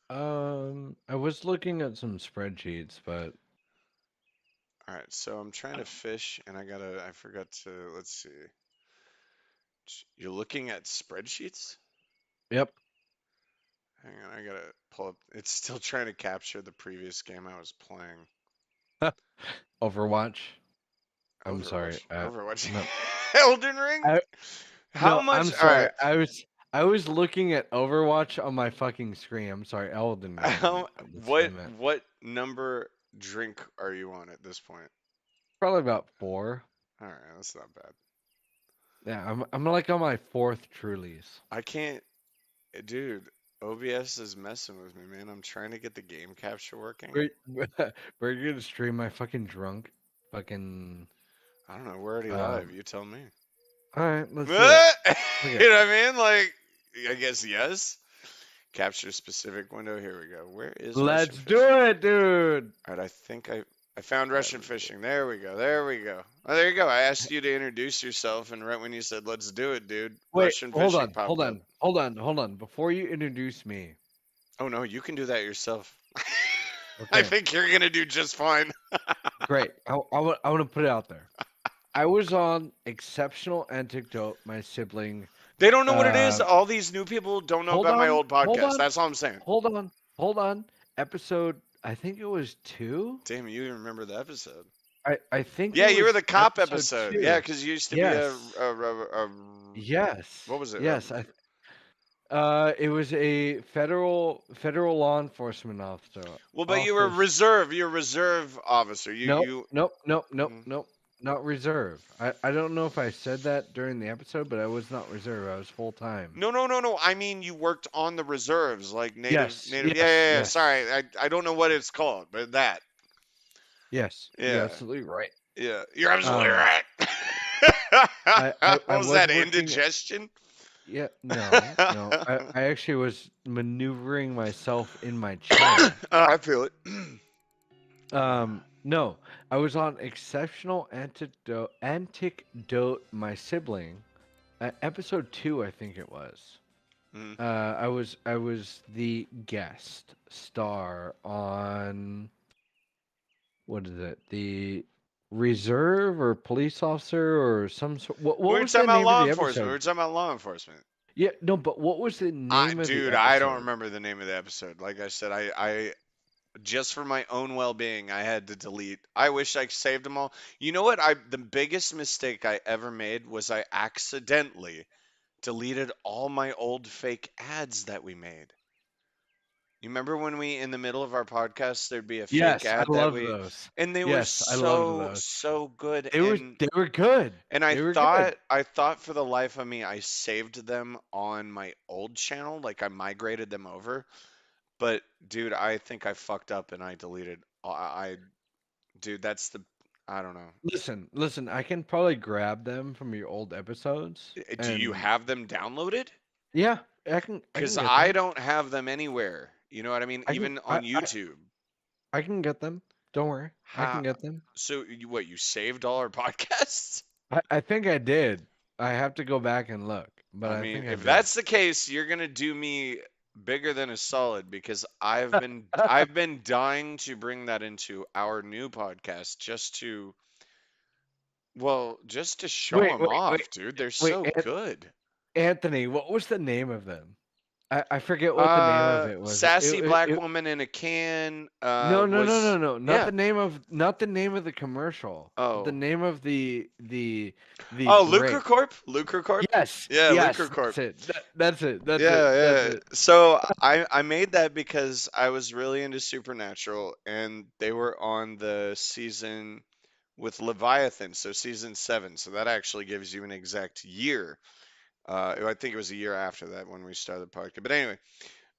I was looking at some spreadsheets, but All right, so I'm trying to fish, and I forgot to, let's see. You're looking at spreadsheets? yep. Hang on, I gotta pull up. It's still trying to capture the previous game I was playing. Overwatch. I'm sorry. Overwatch, Overwatch, No, Elden Ring? I How no, I'm much? All sorry. right, I was looking at Overwatch on my fucking screen. I'm sorry, Elden Ring. how, That's what I what, meant. what number drink are you on at this point? Probably about 4. All right, that's not bad. Yeah, I'm like on my fourth Trulies. I can't, dude. OBS is messing with me, man. I'm trying to get the game capture working. We're, we're gonna stream my fucking drunk. Fucking. I don't know. We're already live. Um. You tell me. All right, let's do it. You Okay. know what I mean? Like, I guess yes. Capture specific window. Here we go. Where is Russian Let's do fishing? it, dude. All right, I found All right, Russian let's do it. fishing. There we go. There we go. Oh, there you go. I asked you to introduce yourself, and right when you said "Let's do it, dude," Wait, Russian hold fishing on, hold popped up. on, hold on, hold on. Before you introduce me, Oh no, you can do that yourself. I okay, think you're gonna do just fine. great. I want to put it out there. I was on Exceptional Antidote, my sibling. They don't know what it is. Uh, All these new people don't know hold about my on, old hold podcast. on, That's all I'm saying. hold on, hold on. Episode, I think it was 2. Damn, you even remember the episode. I think Yeah, it you were was the cop episode episode. Yeah, 2. because you used to be Yes, yes, what was it? yes. It was a federal law enforcement Well, but you were officer. reserve. You're a reserve officer. Nope, You. nope, nope, nope, Mhm. nope. Not reserve. I don't know if I said that during the episode, but I was not reserve. I was full time. No, no, no, no. I mean, you worked on the reserves, like Yes, native. Yeah, yes, yeah, yeah. yes, Sorry, I don't know what it's called, but that. yes. You're Yeah, absolutely right. yeah. You're absolutely Um, right. I Was was that working. indigestion? Yeah, no, no. I actually was maneuvering myself in my chair. I feel it. No, I was on Exceptional Antidote, my sibling, episode 2, I think it was. Mm. I was the guest star on, what is it? The reserve or police officer or some sort. We What were was talking the about name of law the enforcement. We episode? were talking about law enforcement. Yeah, no, but what was the name of the Dude, I don't episode? remember the name of the episode. Like I said, I just for my own well-being, I had to delete. I wish I saved them all. You know what? The biggest mistake I ever made was I accidentally deleted all my old fake ads that we made. You remember when we, in the middle of our podcast, there'd be a fake Yes, I ad that loved we, those. and they were Yes, I loved so, those. so good. They were good. And They were good. I thought for the life of me, I saved them on my old channel, like I migrated them over. But dude, I think I fucked up and I deleted. Dude, that's the, I don't know. Listen, I can probably grab them from your old episodes Do you and have them downloaded? yeah, I can Because get I them. don't have them anywhere. You know what I mean? I can Even on YouTube. I can get them. Don't worry. I can Ha, get them. so what, you saved all our podcasts? I think I did. I have to go back and look, but I I mean, think I if did. that's the case, you're gonna do me bigger than a solid because I've been dying to bring that into our new podcast just to, well, just to show Wait, them wait, wait, off, dude. They're wait, so good. Anthony, what was the name of them? I forget what the name of it was. Sassy black woman in a can. No, no, no, no, Was no. Not yeah. the name of the commercial, but the Oh, name of the oh, Lucre break. Corp. Lucre Corp. Yes, Yeah, Lucre yes, Corp. that's it. That's it. That's it. Yeah, That's yeah. it. So I made that because I was really into Supernatural, and they were on the season with Leviathan, so season 7. So that actually gives you an exact year. I think it was a year after that when we started the podcast. But anyway,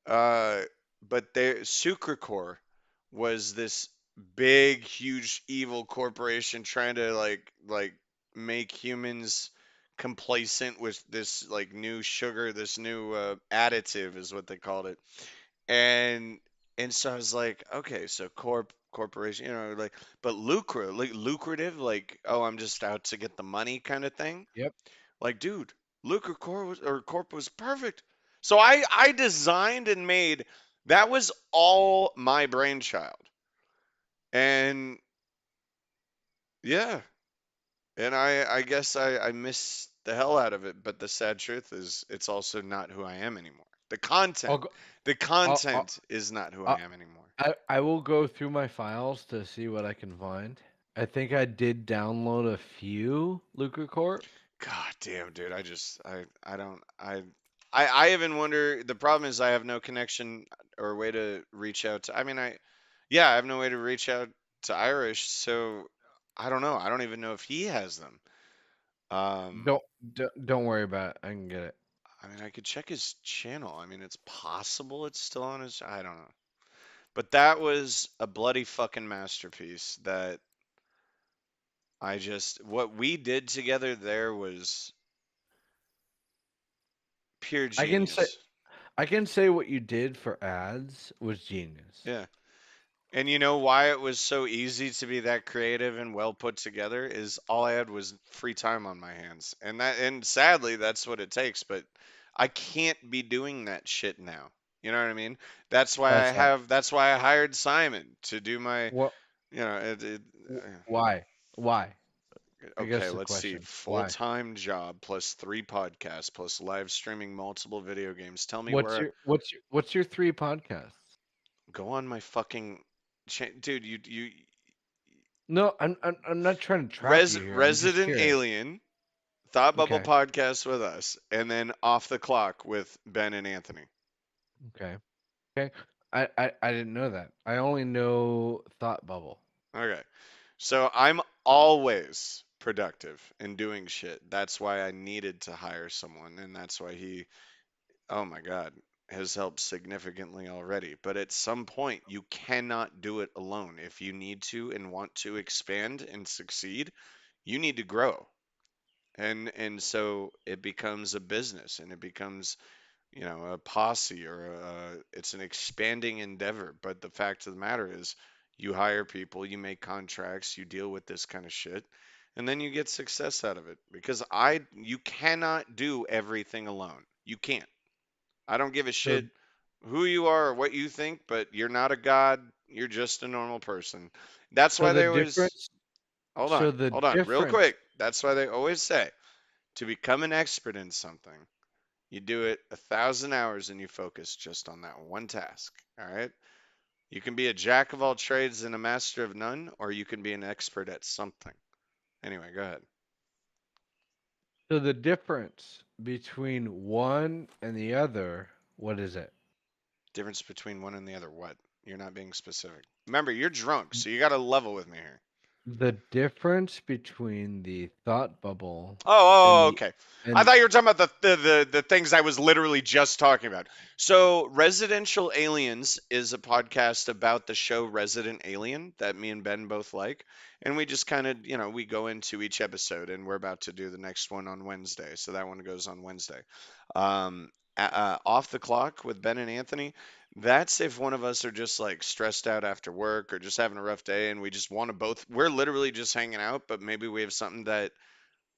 uh, but Sucrecore was this big, huge, evil corporation trying to like make humans complacent with this like new sugar, this new additive is what they called it. And so I was like, okay, so corporation, like, but lucrative, like, oh, I'm just out to get the money kind of thing. Yep. Like, dude, Lucre Corp was perfect. So I designed and made That was all my brainchild. And yeah, and I guess I miss the hell out of it, but the sad truth is it's also not who I am anymore. The I'll content, go. the I'll, content is not who I I am anymore. I will go through my files to see what I can find. I think I did download a few Lucre Corp. God damn, dude, I don't I even wonder the problem is I have no connection or way to reach out to I mean I have no way to reach out to Irish, so I don't know. I don't even know if he has them. Um Don't worry about it. I can get it. I mean I could check his channel. I mean it's possible it's still on his I don't know. But that was a bloody fucking masterpiece that I just what we did together there was pure I can say genius. I can say what you did for ads was genius. Yeah. And you know why it was so easy to be that creative and well put together is all I had was free time on my hands. And sadly that's what it takes, but I can't be doing that shit now. You know what I mean? That's all. That's why I hired Simon to do my, What? you know, Why? Why? I okay, guess the let's see. question. Why? Full-time job plus 3 podcasts plus live streaming multiple video games. Tell me What's where your what's your what's your three podcasts? go on my fucking dude, you No, I'm not trying to trap you here. I'm just Resident curious. Alien, Thought Bubble Okay. podcast with us, and then Off the Clock with Ben and Anthony. Okay. Okay. I didn't know that. I only know Thought Bubble. Okay. So I'm always productive and doing shit. That's why I needed to hire someone, and that's why he, oh my God, has helped significantly already. But at some point, you cannot do it alone. If you need to and want to expand and succeed, you need to grow. And so it becomes a business and it becomes a posse or it's an expanding endeavor. But the fact of the matter is, you hire people, you make contracts, you deal with this kind of shit, and then you get success out of it. Because you cannot do everything alone. You can't. I don't give a So shit who you are or what you think, but you're not a god. You're just a normal person. That's so why the they always, difference so the hold on, real difference quick. That's why they always say to become an expert in something, you do it 1,000 hours and you focus just on that one task. All right. You can be a jack of all trades and a master of none, or you can be an expert at something. Anyway, go ahead. so the difference between one and the other, what is it? Difference between one and the other. What? You're not being specific. Remember, you're drunk, so you got to level with me here. The difference between the Thought Bubble and Oh, the okay. I and thought you were talking about the things I was literally just talking about. So, Residential Aliens is a podcast about the show Resident Alien that me and Ben both like, and we just kind of, we go into each episode, and we're about to do the next one on Wednesday, so that one goes on Wednesday. Off the Clock with Ben and Anthony. That's if one of us are just like stressed out after work or just having a rough day, and we just want to both. We're literally just hanging out, but maybe we have something that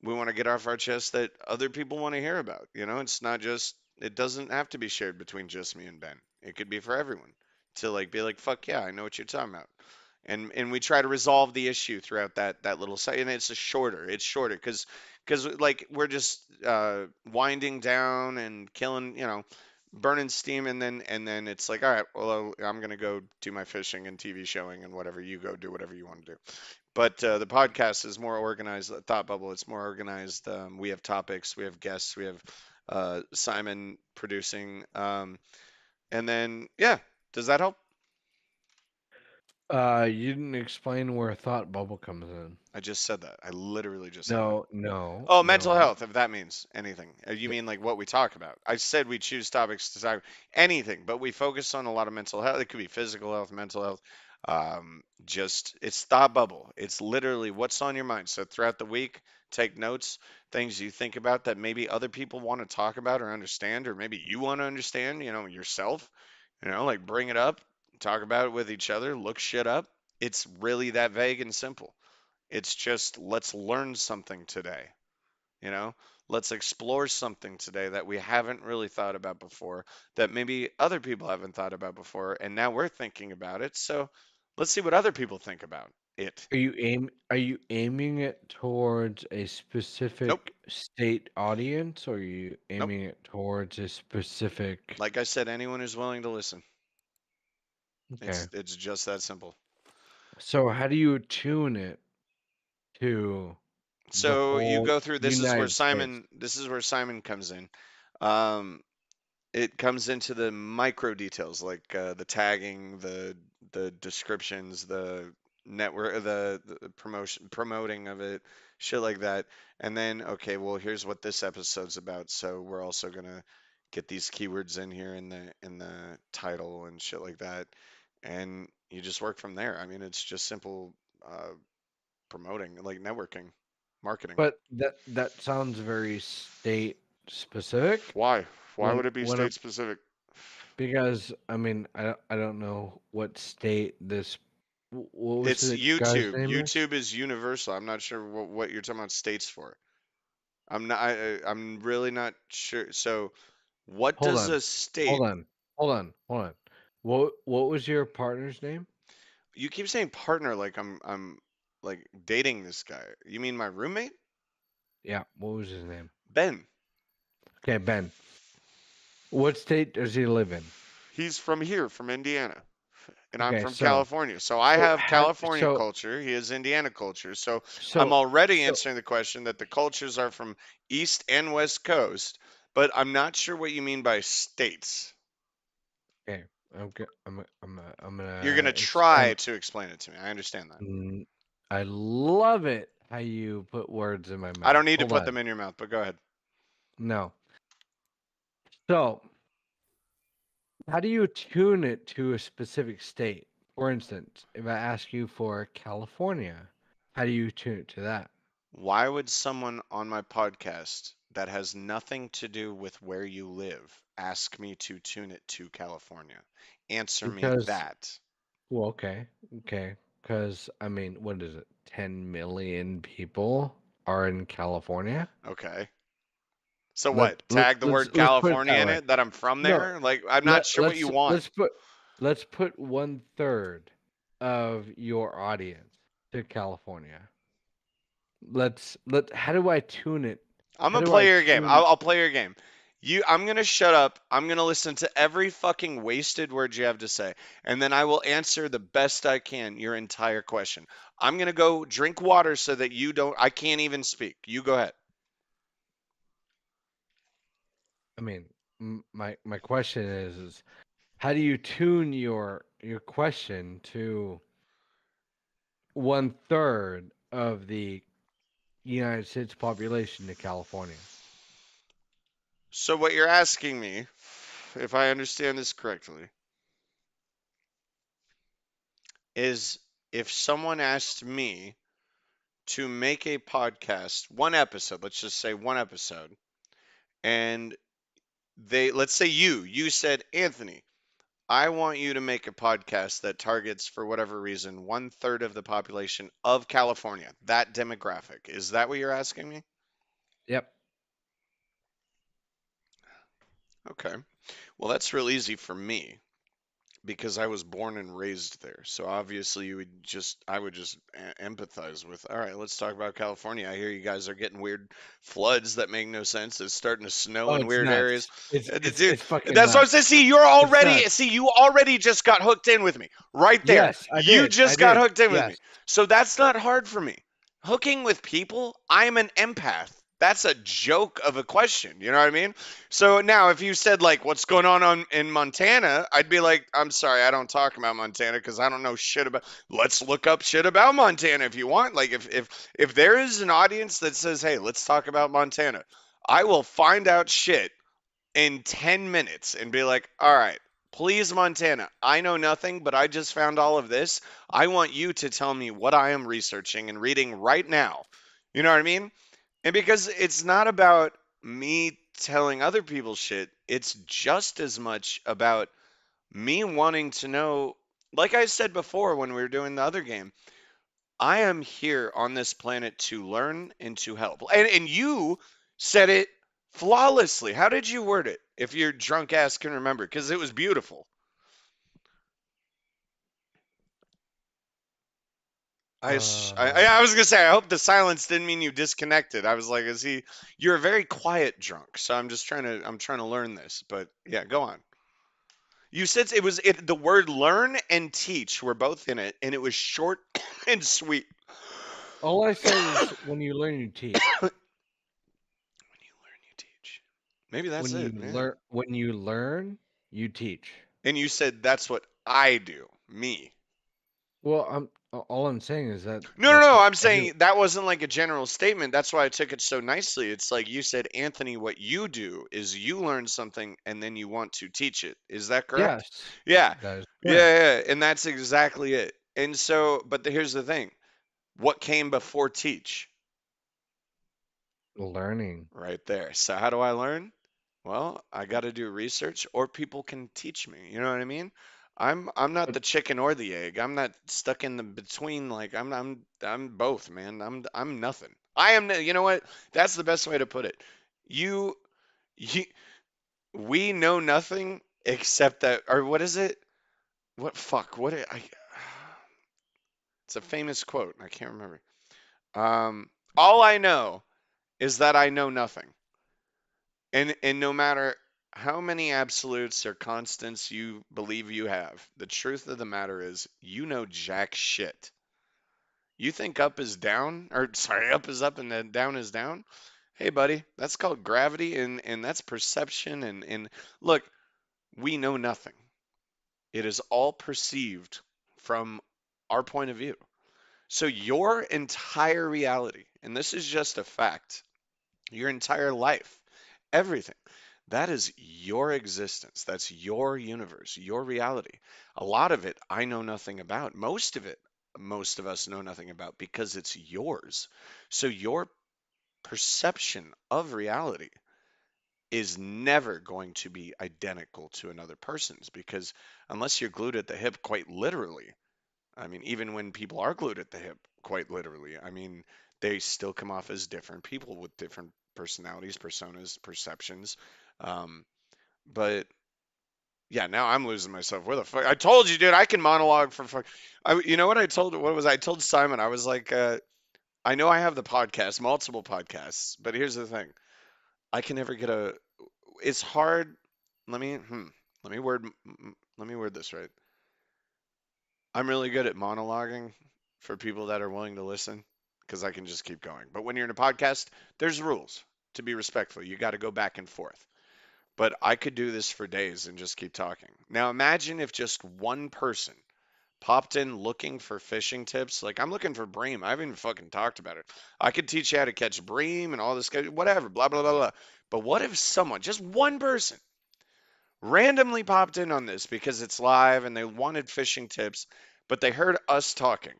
we want to get off our chest that other people want to hear about. It's not just it doesn't have to be shared between just me and Ben. It could be for everyone to like be like, fuck yeah, I know what you're talking about. And we try to resolve the issue throughout that little site, and it's shorter because like we're just winding down and killing, burning steam, and then it's like, all right, well, I'm gonna go do my fishing and TV showing and whatever, you go do whatever you want to do. But the podcast is more organized. Thought Bubble, it's more organized. We have topics, we have guests, we have Simon producing, and then yeah, does that help? you didn't explain where Thought Bubble comes in. I just said that. I literally just said that. No, no, Oh, mental no. health, if that means anything. You Th- mean like what we talk about? I said we choose topics to talk anything, but we focus on a lot of mental health. It could be physical health, mental health. Just it's thought bubble. It's literally what's on your mind. So throughout the week, take notes, things you think about that maybe other people want to talk about or understand, or maybe you want to understand, yourself. Like bring it up, talk about it with each other, look shit up. It's really that vague and simple. It's just let's learn something today. You know, Let's explore something today that we haven't really thought about before, that maybe other people haven't thought about before, and now we're thinking about it. So let's see what other people think about it. Are you aiming it towards a Nope, specific state audience, or are you nope. aiming it towards a specific? Like I said, anyone who's willing to listen. Okay. It's just that simple. So how do you tune it to the So you whole go through, United States? This is where Simon comes in. Um, it comes into the micro details like the tagging, the descriptions, the network, the promoting of it, shit like that. And then, okay, well, here's what this episode's about. So we're also gonna get these keywords in here in the title and shit like that. And you just work from there. I mean, it's just simple promoting, like networking, marketing. But that sounds very state specific. Why? Why When would it be when a, state specific? because I mean I don't know what state this. What was It's the guy's YouTube. name is? YouTube is universal. I'm not sure what you're talking about states for. I'm really not sure. So, what Hold does on, a state? hold on, hold on. What was your partner's name? You keep saying partner like I'm like dating this guy. You mean my roommate? Yeah, what was his name? Ben. Okay, Ben. What state does he live in? He's from here, from Indiana. And I'm Okay, from California. So I so have how California culture. He has Indiana culture. So I'm so already so answering the question that the cultures are from East and West Coast, but I'm not sure what you mean by states. okay. I'm You're going gonna to try to explain it to me. I understand that. mm, I love it how you put words in my I mouth. don't need to Hold put on. them in your mouth, but go ahead. No. So, how do you tune it to a specific state? For instance, if I ask you for California, how do you tune it to that? Why would someone on my podcast that has nothing to do with where you live ask me to tune it to California? Answer me Because, that. well, okay. Because, I mean, what is it? 10 million people are in California? Okay. So what? Tag the word Let's put it California that in way. it that I'm from No, there? Like, I'm not sure what you want. let's put 1/3 of your audience to California. How do I tune it? I'm How gonna do I play your game. tune I'll play your game. I'm gonna shut up. I'm gonna listen to every fucking wasted word you have to say, and then I will answer the best I can your entire question. I'm gonna go drink water so that I can't even speak. You go ahead. I mean, my question is how do you tune your question to 1/3 of the United States population to California? So what you're asking me, if I understand this correctly, is if someone asked me to make a podcast, one episode, let's just say one episode, and let's say you said, Anthony, I want you to make a podcast that targets, for whatever reason, 1/3 of the population of California, that demographic. Is that what you're asking me? Yep. Okay. Well, that's real easy for me because I was born and raised there. So obviously I would just empathize with, all right, let's talk about California. I hear you guys are getting weird floods that make no sense. It's starting to snow Oh, in it's weird areas. nuts. It's it's Dude, it's fucking that's what I'm nuts. saying. It's nuts. See, you already just got hooked in with me right there. Yes, I You did. I just got did. hooked in with me. Yes. So that's not hard for me. Hooking with people, I'm an empath. That's a joke of a question. You know what I mean? So now, if you said like, "What's going on in Montana?" I'd be like, "I'm sorry, I don't talk about Montana because I don't know shit about." Let's look up shit about Montana if you want. Like, if there is an audience that says, "Hey, let's talk about Montana," I will find out shit in 10 minutes and be like, "All right, please, Montana. I know nothing, but I just found all of this. I want you to tell me what I am researching and reading right now." You know what I mean? And because it's not about me telling other people shit, it's just as much about me wanting to know, like I said before when we were doing the other game, I am here on this planet to learn and to help. And you Said it flawlessly. How did you word it? If your drunk ass can remember, because it was beautiful. I was gonna say I hope the silence didn't mean you disconnected. I was like, is he? You're a very quiet drunk, so I'm trying to learn this. But yeah, go on. You said the word learn and teach were both in it, and it was short and sweet. All I said is when you learn, you teach. When you learn, you teach. Maybe that's it. Yeah. When you learn, you teach. And you said that's what I do, me. Well, all I'm saying is No, no, that's no. what I'm I do. saying that wasn't like a general statement. That's why I took it so nicely. It's like you said, Anthony, what you do is you learn something and then you want to teach it. Is that correct? Yes, Yeah. that is correct. Yeah, yeah. And that's exactly it. And so, but here's the thing. What came before teach? Learning. Right there. So how do I learn? Well, I got to do research or people can teach me. You know what I mean? I'm not But the chicken or the egg. I'm not stuck in the between like I'm both, man. I'm nothing. I am you know what? That's the best way to put it. You you we know nothing except that or what is it? What fuck? It's a famous quote. I can't remember. All I know is that I know nothing. And no matter how many absolutes or constants you believe you have, the truth of the matter is you know jack shit. You think up is down, or sorry, up is up and then down is down? Hey, buddy, that's called gravity and that's perception. And look, we know nothing. It is all perceived from our point of view. So your entire reality, and this is just a fact, your entire life, everything. That is your existence. That's your universe, your reality. A lot of it I know nothing about. Most of it, most of us know nothing about because it's yours. So your perception of reality is never going to be identical to another person's because unless you're glued at the hip quite literally, I mean, even when people are glued at the hip, quite literally, I mean, they still come off as different people with different personalities, personas, perceptions. Um, but yeah, now I'm losing myself. Where the fuck? I told you, dude, I can monologue for fuck. You know what I told? What was I told Simon? I was like, I know I have the podcast, multiple podcasts, but here's the thing: I can never get a. It's hard. Let me, let me word, let me word this right. I'm really good at monologuing for people that are willing to listen because I can just keep going. But when you're in a podcast, there's rules to be respectful. You got to go back and forth. But I could do this for days and just keep talking. Now imagine if just one person popped in looking for fishing tips. Like I'm looking for bream. I haven't even fucking talked about it. I could teach you how to catch bream and all this, whatever, blah, blah, blah, blah. But what if someone, just one person, randomly popped in on this because it's live and they wanted fishing tips, but they heard us talking,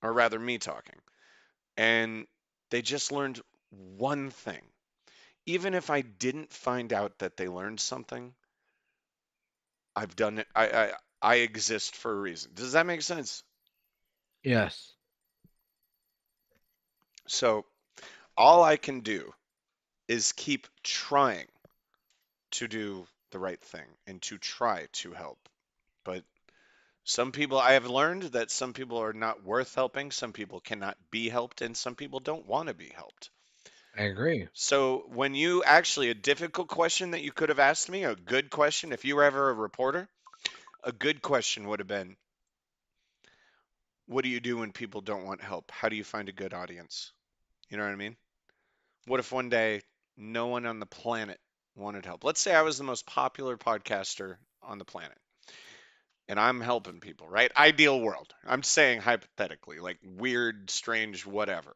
or rather me talking, and they just learned one thing. Even if I didn't find out that they learned something, I've done it. I exist for a reason. Does that make sense? yes, So all I can do is keep trying to do the right thing and to try to help. But some people, I have learned that some people are not worth helping, some people cannot be helped, and some people don't want to be helped. I agree. So, when you actually, a difficult question that you could have asked me, a good question, if you were ever a reporter, a good question would have been, what do you do when people don't want help? How do you find a good audience? You know what I mean? What if one day no one on the planet wanted help? Let's say I was the most popular podcaster on the planet and I'm helping people, right? Ideal world. I'm saying hypothetically, like weird, strange, whatever.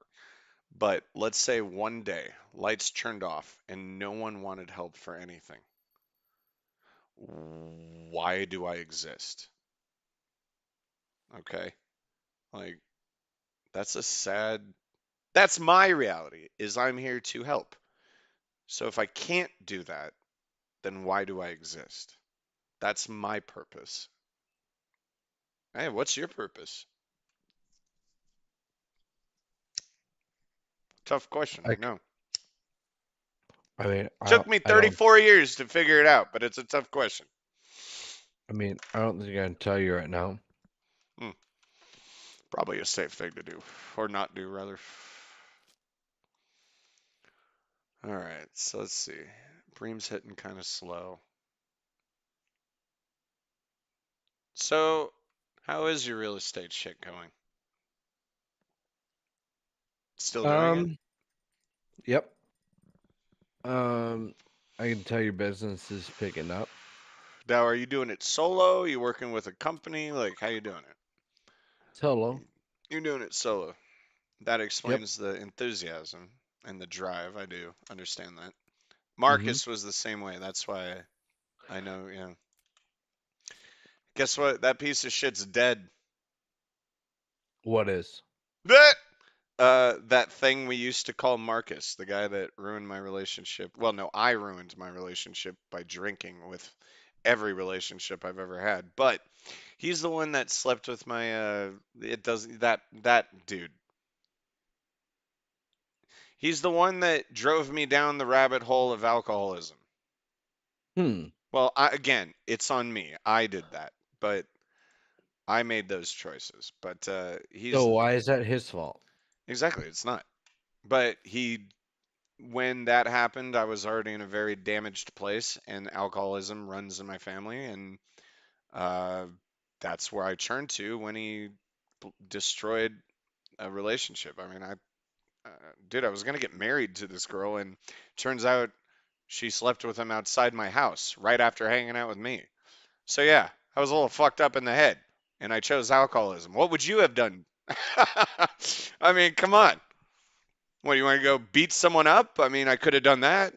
But let's say one day lights turned off and no one wanted help for anything. Why do I exist? Okay? Like that's a sad that's my reality is I'm here to help. So if I can't do that, then why do I exist? That's my purpose. Hey, what's your purpose? Tough question, I, I know. I mean, Took me I don't. 34 years to figure it out, but it's a tough question. I mean, I don't think I can tell you right now. Hmm. Probably a safe thing to do, or not do, rather. All right, so let's see. Bream's hitting kind of slow. So, how is your real estate shit going? Still doing it? Um. Yep. Um. I can tell your business is picking up. Now, are you doing it solo? You working with a company? Like, how you doing it? Solo. You're doing it solo. That Yep. explains the enthusiasm and the drive. I do understand that. Mm-hmm. Marcus was the same way. That's why I know, yeah. Guess what? That piece of shit's dead. What is? Bleh! That thing we used to call Marcus, the guy that ruined my relationship. Well, no, I ruined my relationship by drinking with every relationship I've ever had. But he's the one that slept with my it does that dude. He's the one that drove me down the rabbit hole of alcoholism. Hmm. Well, again, it's on me. I did that, but I made those choices. But So he's why is that his fault? exactly, it's not. But when that happened, I was already in a very damaged place, and alcoholism runs in my family, and uh, that's where I turned to when he destroyed a relationship. I mean, dude, I was gonna get married to this girl, and turns out she slept with him outside my house right after hanging out with me. So yeah, I was a little fucked up in the head, and I chose alcoholism. What would you have done? I mean, come on. What, you want to go beat someone up? I mean, I could have done that.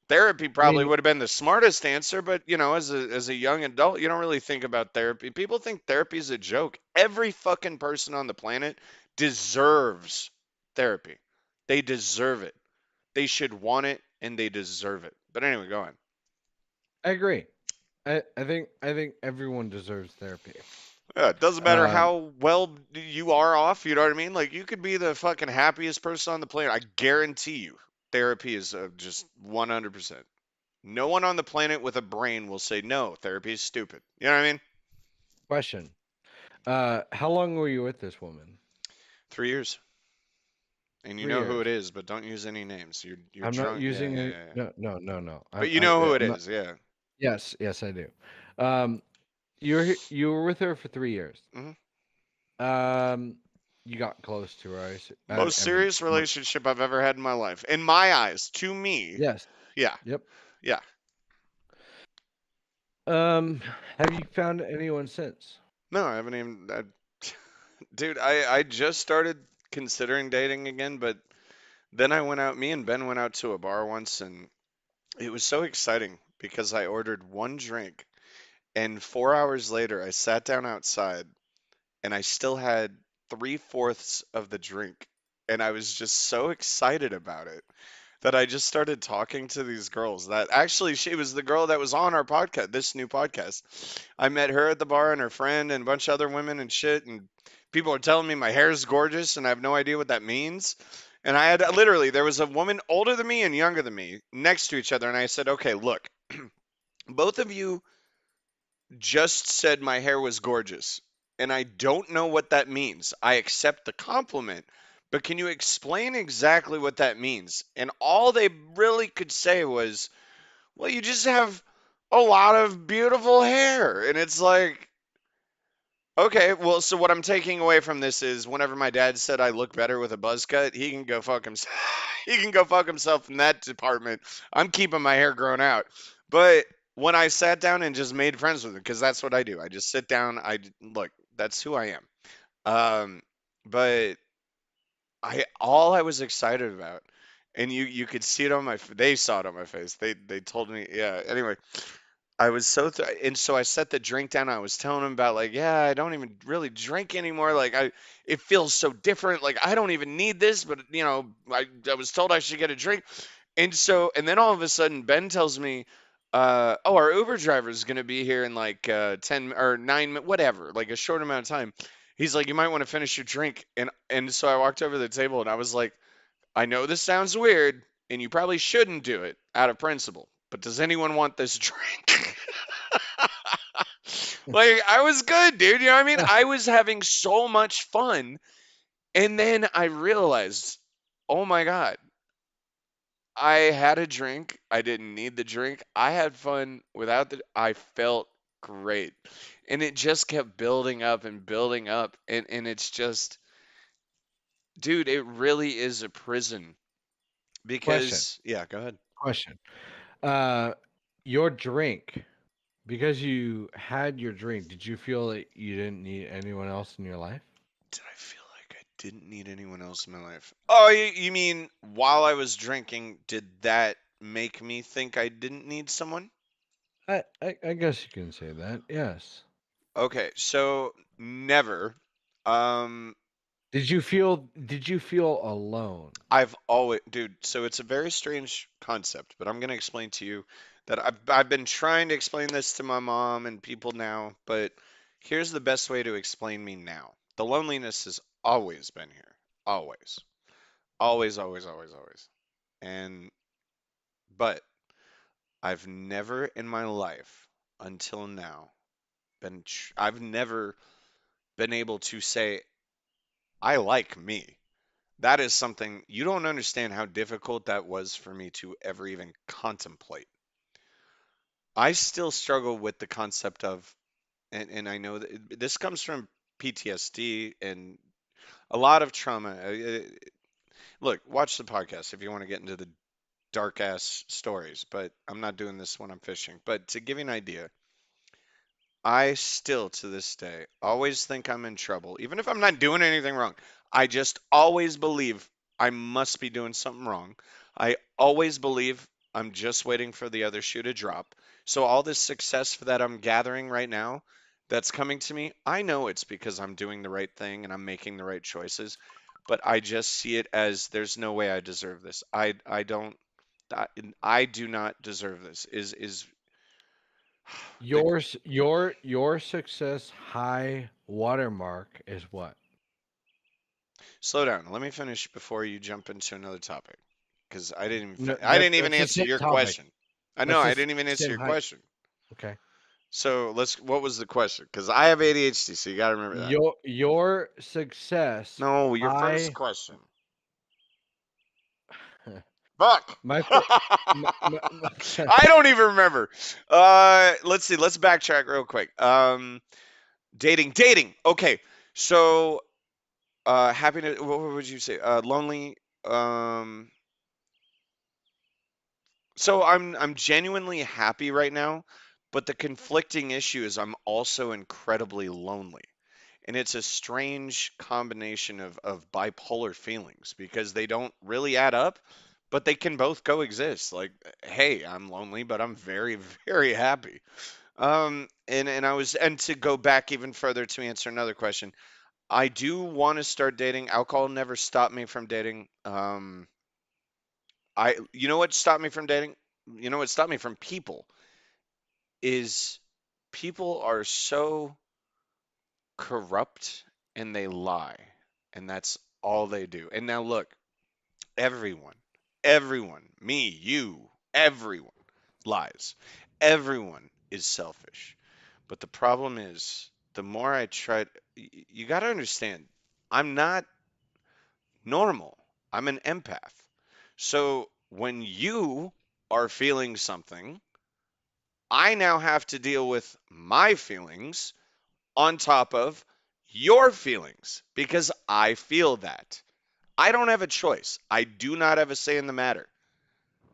Therapy I probably mean, would have been the smartest answer, but as a young adult, you don't really think about therapy. People think therapy is a joke. Every fucking person on the planet deserves therapy. They deserve it. They should want it and they deserve it. But anyway, go on. I agree. I think everyone deserves therapy. Yeah, it doesn't matter Um. how well you are off, you know what I mean? Like you could be the fucking happiest person on the planet. I guarantee you, therapy is just 100%. No one on the planet with a brain will say no, therapy is stupid. You know what I mean? Question. How long were you with this woman? 3 years. And you 3 know who years. it is, but don't use any names. You're I'm not drunk. Yeah, using yeah, it. yeah, yeah. No, no, no, no. But you know who it I'm not. is, yeah. Yes, yes, I do. Um, you were with her for 3 years. Hmm. Um, you got close to her. Most I mean, serious relationship I've ever had in my life. In my eyes, to me, yes, yeah, yep. yeah. Um, have you found anyone since? No, I haven't even. Dude, I just started considering dating again, but then me and Ben went out to a bar once, and it was so exciting because I ordered one drink, and 4 hours later, I sat down outside, and I still had 3/4 of the drink, and I was just so excited about it that I just started talking to these girls. That actually, she was the girl that was on our podcast, this new podcast. I met her at the bar and her friend and a bunch of other women and shit. And people are telling me my hair is gorgeous and I have no idea what that means. And I had literally, there was a woman older than me and younger than me next to each other. And I said, okay, look, both of you just said my hair was gorgeous. And I don't know what that means. I accept the compliment, but can you explain exactly what that means? And all they really could say was, well, you just have a lot of beautiful hair. And it's like, okay, well, so what I'm taking away from this is whenever my dad said I look better with a buzz cut, he can go fuck himself. He can go fuck himself in that department. I'm keeping my hair grown out. But when I sat down and just made friends with him, because that's what I do, I just sit down. Look, that's who I am. Um, but all I was excited about, and you could see it on they saw it on my face. They told me, yeah. Anyway, I was and so I set the drink down. I was telling him about like, yeah, I don't even really drink anymore. Like it feels so different. Like I don't even need this, but I was told I should get a drink. And then all of a sudden Ben tells me, oh, our Uber driver is gonna be here in like 10 or 9 whatever, like a short amount of time. He's like, you might want to finish your drink. And so I walked over to the table and I was like, I know this sounds weird, and you probably shouldn't do it out of principle. But does anyone want this drink? Like, I was good, dude. You know what I mean? I was having so much fun. And then I realized, oh my God, I had a drink. I didn't need the drink. I had fun without I felt great. And it just kept building up and building up. And it's just, dude, it really is a prison Question. because, yeah, go ahead. Question. Uh, your drink, because you had your drink, did you feel that you didn't need anyone else in your life? Did I feel like I didn't need anyone else in my life? Oh, you mean while I was drinking, did that make me think I didn't need someone? I guess you can say that. Yes. Okay, so never. Um, Did you feel alone? I've always, dude, so it's a very strange concept, but I'm gonna explain to you that I've been trying to explain this to my mom and people now, but here's the best way to explain me now. The loneliness has always been here. Always. Always, always, always, always. And but I've never in my life until now I've never been able to say I like me. That is something you don't understand how difficult that was for me to ever even contemplate. I still struggle with the concept of, and I know that this comes from PTSD and a lot of trauma. Look, watch the podcast if you want to get into the dark ass stories, but I'm not doing this when I'm fishing. But to give you an idea, I still to this day always think I'm in trouble, even if I'm not doing anything wrong. I just always believe I must be doing something wrong. I always believe I'm just waiting for the other shoe to drop. So all this success that I'm gathering right now that's coming to me, I know it's because I'm doing the right thing and I'm making the right choices, but I just see it as there's no way I deserve this. I don't I, I do not deserve this. Is the Your success high watermark is what? Slow down. Let me finish before you jump into another topic, because No, I didn't even that's the answer same your topic. question. I know That's the I didn't even answer same your height. question. Okay. So what was the question? Because I have ADHD, so you got to remember that. Your success No, your first high. question. Fuck. My, fir- my I don't even remember. Let's see. Let's backtrack real quick. Dating. Okay. So, happiness. What would you say? Lonely. Um, So I'm genuinely happy right now, but the conflicting issue is I'm also incredibly lonely. And it's a strange combination of bipolar feelings because they don't really add up, but they can both coexist. Like, hey, I'm lonely, but I'm very, very happy. And and to go back even further to answer another question, I do want to start dating. Alcohol never stopped me from dating. You know what stopped me from dating? You know what stopped me from people is people are so corrupt and they lie, and that's all they do. And now look, everyone, everyone, me, you, everyone lies. Everyone is selfish. But the problem is, the more I try, you got to understand, I'm not normal. I'm an empath. So when you are feeling something, I now have to deal with my feelings on top of your feelings because I feel that. I don't have a choice. I do not have a say in the matter.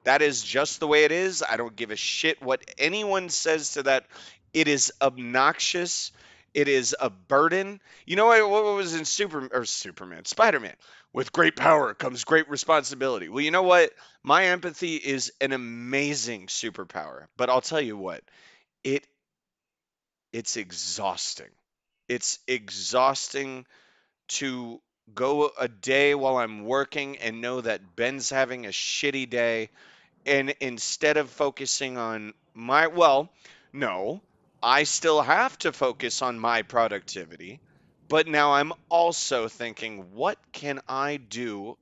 That is just the way it is. I don't give a shit what anyone says to that. It is obnoxious. It is a burden. You know what was in Superman, Spider-Man? With great power comes great responsibility. Well, you know what? My empathy is an amazing superpower. But I'll tell you what, it it's exhausting. It's exhausting to go a day while I'm working and know that Ben's having a shitty day. And instead of focusing on no, I still have to focus on my productivity. But now I'm also thinking, what can I do?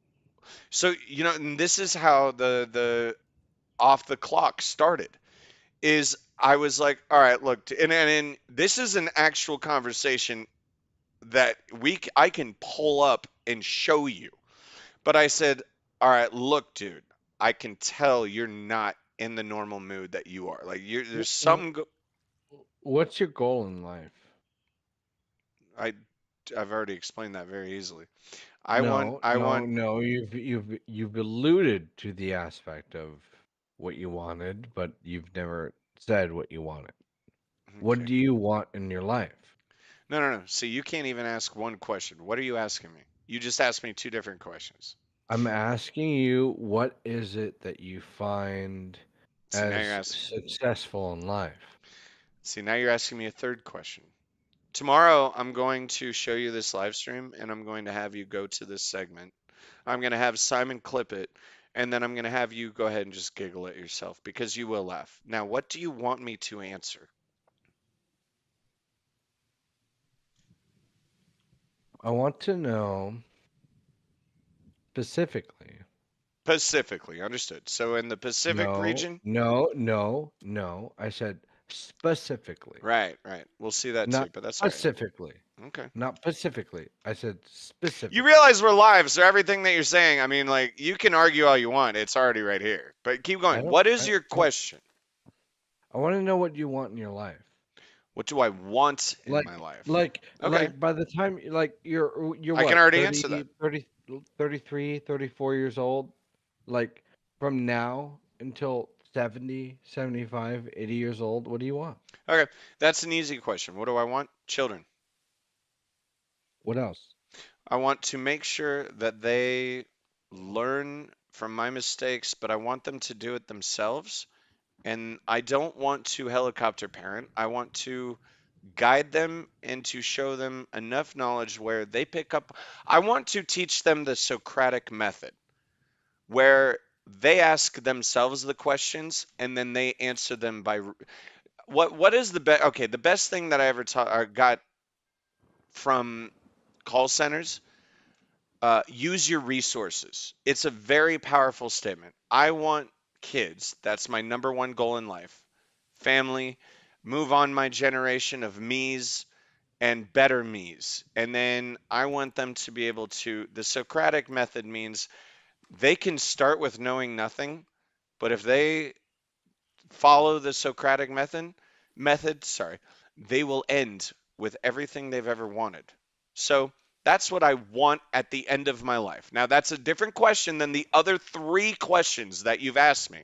So, and this is how the off the clock started. Is I was like, all right, look, and this is an actual conversation that I can pull up and show you. But I said, all right, look, dude, I can tell you're not in the normal mood that you are. Like there's Wh- some What's your goal in life? I I've already explained that very easily. No, I no, want no. You've alluded to the aspect of what you wanted, but you've never said what you wanted. What okay. do you want in your life? No, no, no. See, you can't even ask one question. What are you asking me? You just asked me two different questions. I'm asking you, what is it that you find See, now you're as asking. successful in life? See, now you're asking me a third question. Tomorrow, I'm going to show you this live stream and I'm going to have you go to this segment. I'm going to have Simon clip it and then I'm going to have you go ahead and just giggle at yourself because you will laugh. Now, what do you want me to answer? I want to know specifically. Pacifically, understood. So, in the Pacific No, region, no, no, no. I said specifically, right, right. We'll see that too, not but that's all right. specifically, Okay. not specifically. I said You specifically. realize we're live, so everything that you're saying, I mean, like, you can argue all you want. It's already right here. But keep I going. don't. What is your question? I want to know what you want in your life. What do I want in Like, my life? like, Okay. like by the time, like, you're I can what, already answer that. 33, 34 years old? Like, from now until 70, 75, 80 years old, what do you want? Okay. That's an easy question. What do I want? Children. What else? I want to make sure that they learn from my mistakes, but I want them to do it themselves. And I don't want to helicopter parent. I want to guide them and to show them enough knowledge where they pick up. I want to teach them the Socratic method, where they ask themselves the questions and then they answer them by what is the best? Okay, the best thing that I ever taught or got from call centers. Use your resources. It's a very powerful statement. I want kids. That's my number one goal in life. Family, move on my generation of me's and better me's. And then I want them to be able to, the Socratic method means they can start with knowing nothing, but if they follow the Socratic method, they will end with everything they've ever wanted. So that's what I want at the end of my life. Now, that's a different question than the other three questions that you've asked me,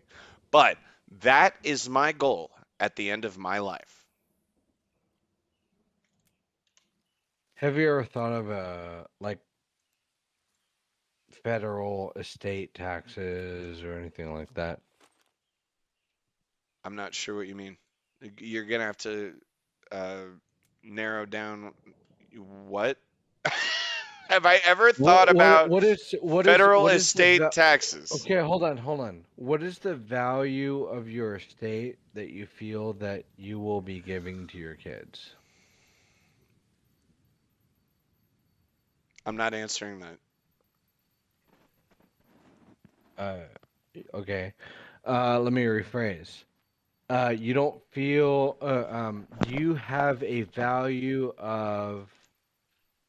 but that is my goal at the end of my life. Have you ever thought of like federal estate taxes or anything like that? I'm not sure what you mean. You're gonna have to uh, narrow down what? Have I ever thought about federal What is the estate taxes? okay, hold on, hold on. What is the value of your estate that you feel that you will be giving to your kids? I'm not answering that. Uh, okay. Let me rephrase. You don't feel, do you have a value of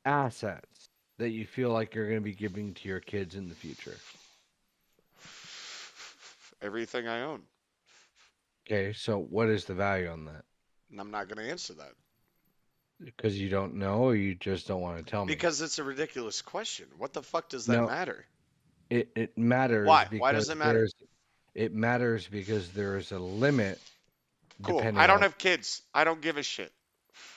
assets that you feel like you're going to be giving to your kids in the future? Everything I own. Okay, so what is the value on that? And I'm not going to answer that Because you don't know, or you just don't want to tell me? because it's a ridiculous question. What the fuck does that No, matter? it matters Why? Why because does it matter? there is a limit Cool. I depending don't on. have kids. I don't give a shit.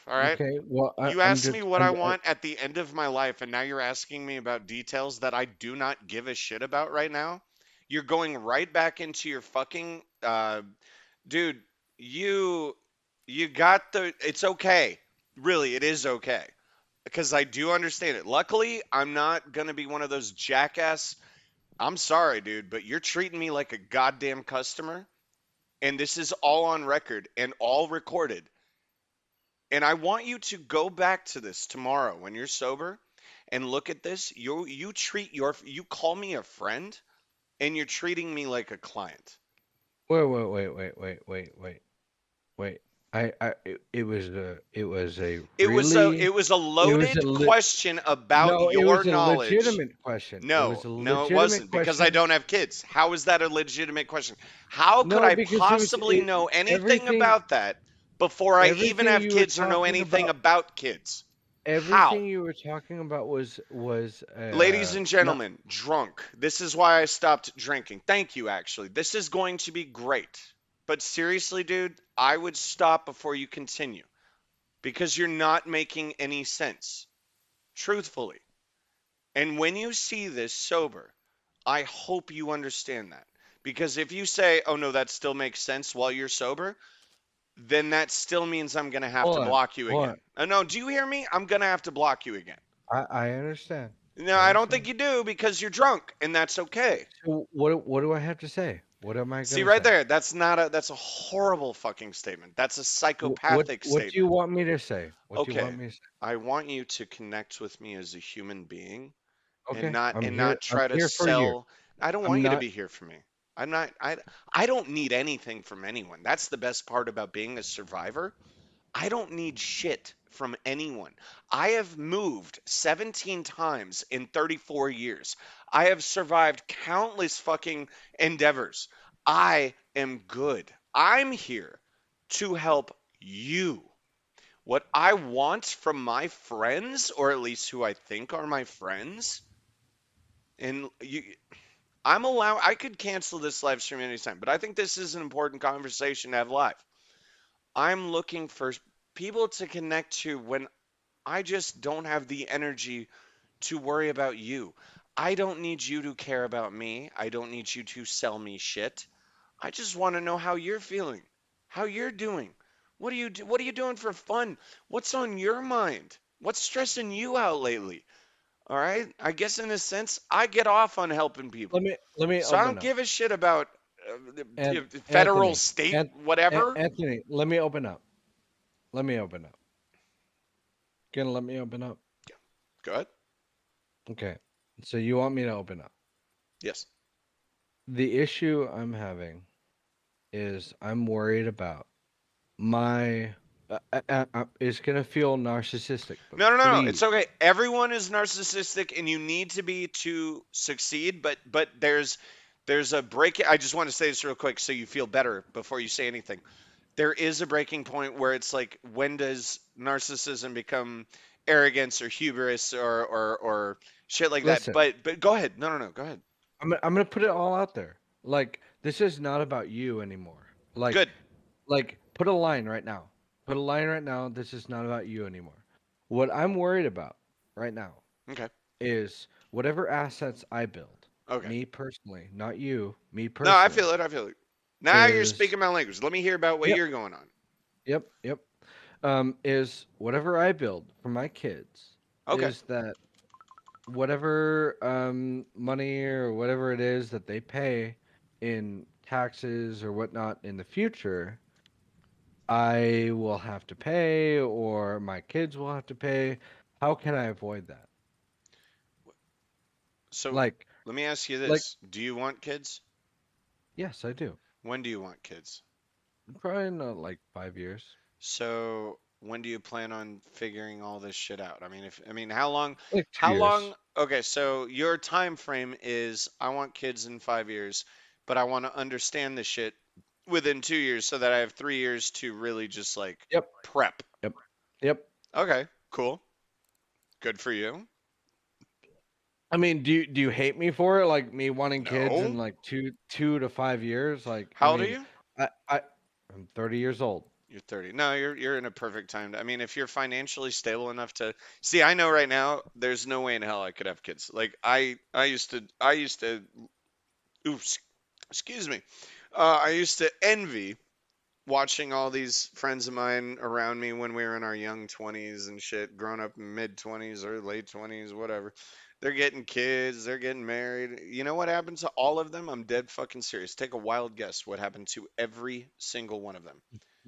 All right? Okay, well, You I'm asked me just what I want at the end of my life, and now you're asking me about details that I do not give a shit about right now. You're going right back into your fucking dude, you you got the it's okay. Really, it is okay. Because I do understand it. Luckily, I'm not gonna be one of those jackass. I'm sorry, dude, but you're treating me like a goddamn customer, and this is all on record and all recorded. And I want you to go back to this tomorrow when you're sober And look at this. You call me a friend and you're treating me like a client. Wait. It was a It really, was a it was a loaded le question about no, it your was a knowledge. legitimate question. It was No, a no, it legitimate wasn't because I question. don't have kids. How is that a legitimate question? How could No, I because it was possibly know anything everything, about that before I even everything have you were kids or know talking anything about, about kids? How? everything you were talking about was Ladies and not. gentlemen, drunk. This is why I stopped drinking. Thank you, actually. This is going to be great. But seriously, dude, I would stop before you continue because you're not making any sense, truthfully. And when you see this sober, I hope you understand that. Because if you say, oh no, that still makes sense while you're sober, then that still means I'm going to have Hold to on, block you hold again. on. No, do you hear me? I'm going to have to block you again. I understand. No, I I don't think understand. you do because you're drunk, and that's okay. So what do I have to say? What am I See gonna right say? there, that's a horrible fucking statement. That's a psychopathic What do you statement. want me to say? What do you want Okay, me to say? I want you to connect with me as a human being and Okay, I'm not here. I'm try to here for you. sell. I don't I'm want you to not. be here for me. I'm not I don't need anything from anyone. That's the best part about being a survivor. I don't need shit from anyone. I have moved 17 times in 34 years. I have survived countless fucking endeavors. I am good. I'm here to help you. What I want from my friends, or at least who I think are my friends, and I could cancel this live stream anytime, but I think this is an important conversation to have live. I'm looking for people to connect to when I just don't have the energy to worry about you. I don't need you to care about me. I don't need you to sell me shit. I just want to know how you're feeling, how you're doing. What are you doing for fun? What's on your mind? What's stressing you out lately? All right? I guess in a sense, I get off on helping people. Let me So I open don't up. give a shit about And federal, Anthony, state, whatever. Anthony, let me open up. Let me open up. Gonna let me open up. Go ahead. Okay. So you want me to open up? Yes. The issue I'm having is I'm worried about my. It's gonna feel narcissistic, but No, no, no, no. It's please, okay. Everyone is narcissistic, and you need to be to succeed. But there's a break. I just want to say this real quick so you feel better before you say anything. There is a breaking point where it's like, when does narcissism become arrogance or hubris or shit like that? listen. But go ahead. No, no, no. Go ahead. I'm gonna put it all out there. Like this is not about you anymore. Good. Put a line right now. Put a line right now. This is not about you anymore. What I'm worried about right now Okay. is whatever assets I build, Okay. me personally, not you, me No, I personally, feel it. I feel it. Now you're is speaking my language. Let me hear about what yep, you're going on. yep. Is whatever I build for my kids Okay. is that whatever money or whatever it is that they pay in taxes or whatnot in the future, I will have to pay or my kids will have to pay. How can I avoid that? So Like, let me ask you like, this. Do you want kids? yes, I do. When do you want kids? Probably not like 5 years, So when do you plan on figuring all this shit out? I mean, like two how long, years. okay, so your time frame is I want kids in 5 years, but I want to understand this shit within 2 years so that I have 3 years to really just like Yep, prep. yep, yep. Okay, cool. Good for you. I mean, do you hate me for it? Like me wanting kids in No. like two to 5 years? Like, I How old are mean, you? I'm 30 years old. You're 30. No, you're in a perfect time. I mean, if you're financially stable enough to see, I know right now there's no way in hell I could have kids. Like I used to oops, excuse me. I used to envy watching all these friends of mine around me when we were in our young 20s and shit, grown up in mid 20s or late 20s, whatever. They're getting kids, they're getting married. You know what happened to all of them? I'm dead fucking serious. Take a wild guess what happened to every single one of them.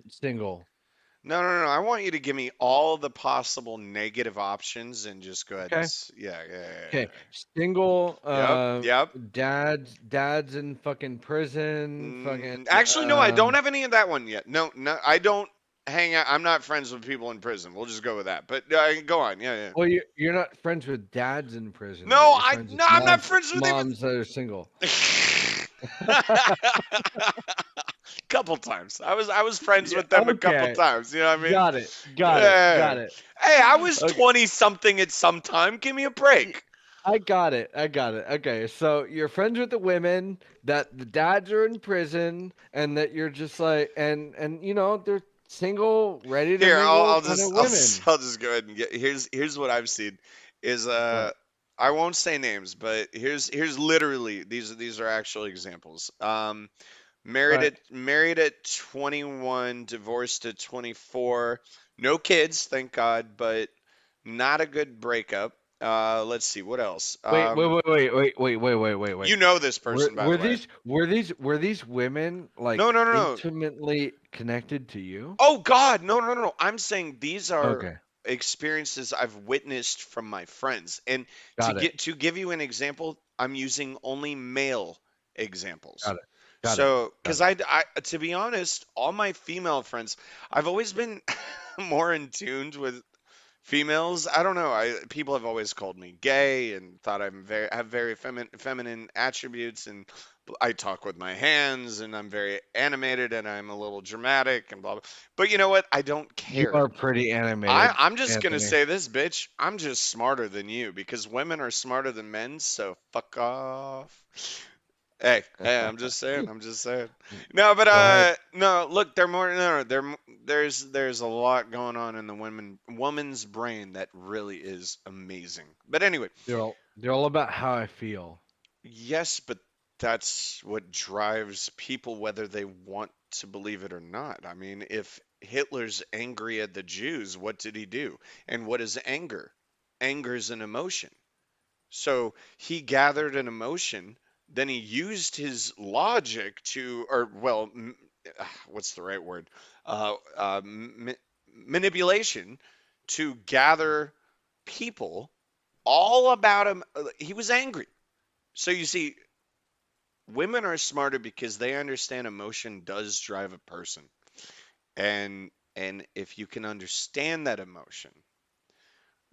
Single. No, no, no. I want you to give me all the possible negative options and just go ahead and Okay. yeah, yeah, yeah, Okay. yeah. Single. Yep, yep. Dads in fucking prison. Fucking. Actually, no, I don't have any of that one yet. No, no, I don't hang out. I'm not friends with people in prison. We'll just go with that. But go on. Yeah, yeah. Well, you're not friends with dads in prison, but No, you're friends with I'm not friends with even. moms that are single. Couple times. I was friends Yeah. with them a couple Okay. times. You know what I mean? Got it. Got it. Yeah. Got it. Hey, I was Okay. 20 something at some time. Give me a y- break. I got it. I got it. Okay. So you're friends with the women that the dads are in prison, and that you're just like, and they're single, ready to Here, mingle I'll kind of just women. I'll just go ahead and get here's what I've seen is What? I won't say names, but here's literally these are actual examples. Right. Married at 21, divorced at 24, no kids, thank God, but not a good breakup. Let's see what else. Wait. You know this Were person, by were the way. these were these were these women No, like no, no, no. intimately connected to you? Oh God, no, no, no, no. I'm saying these are Okay. experiences I've witnessed from my friends. And Got it. to give you an example, I'm using only male examples. Got it. Got it. So, Got because it. to be honest, all my female friends, I've always been more in tuned with females. I don't know. People have always called me gay and thought have very feminine attributes, and I talk with my hands, and I'm very animated, and I'm a little dramatic, and blah blah. But you know what? I don't You care. are pretty animated, I'm just gonna Anthony. say this, bitch. I'm just smarter than you because women are smarter than men. So fuck off. Hey, hey, I'm just saying. I'm just saying. No, but Go ahead. no. Look, they're more. No, no. There's a lot going on in the woman's brain that really is amazing. But anyway, They're all about how I feel. yes, but that's what drives people whether they want to believe it or not. I mean, if Hitler's angry at the Jews, what did he do? And what is anger? Anger is an emotion. So he gathered an emotion, then he used his logic to, or well, what's the right word? Uh, uh, ma- Manipulation to gather people all about him. He was angry. So you see, women are smarter because they understand emotion does drive a person. And if you can understand that emotion,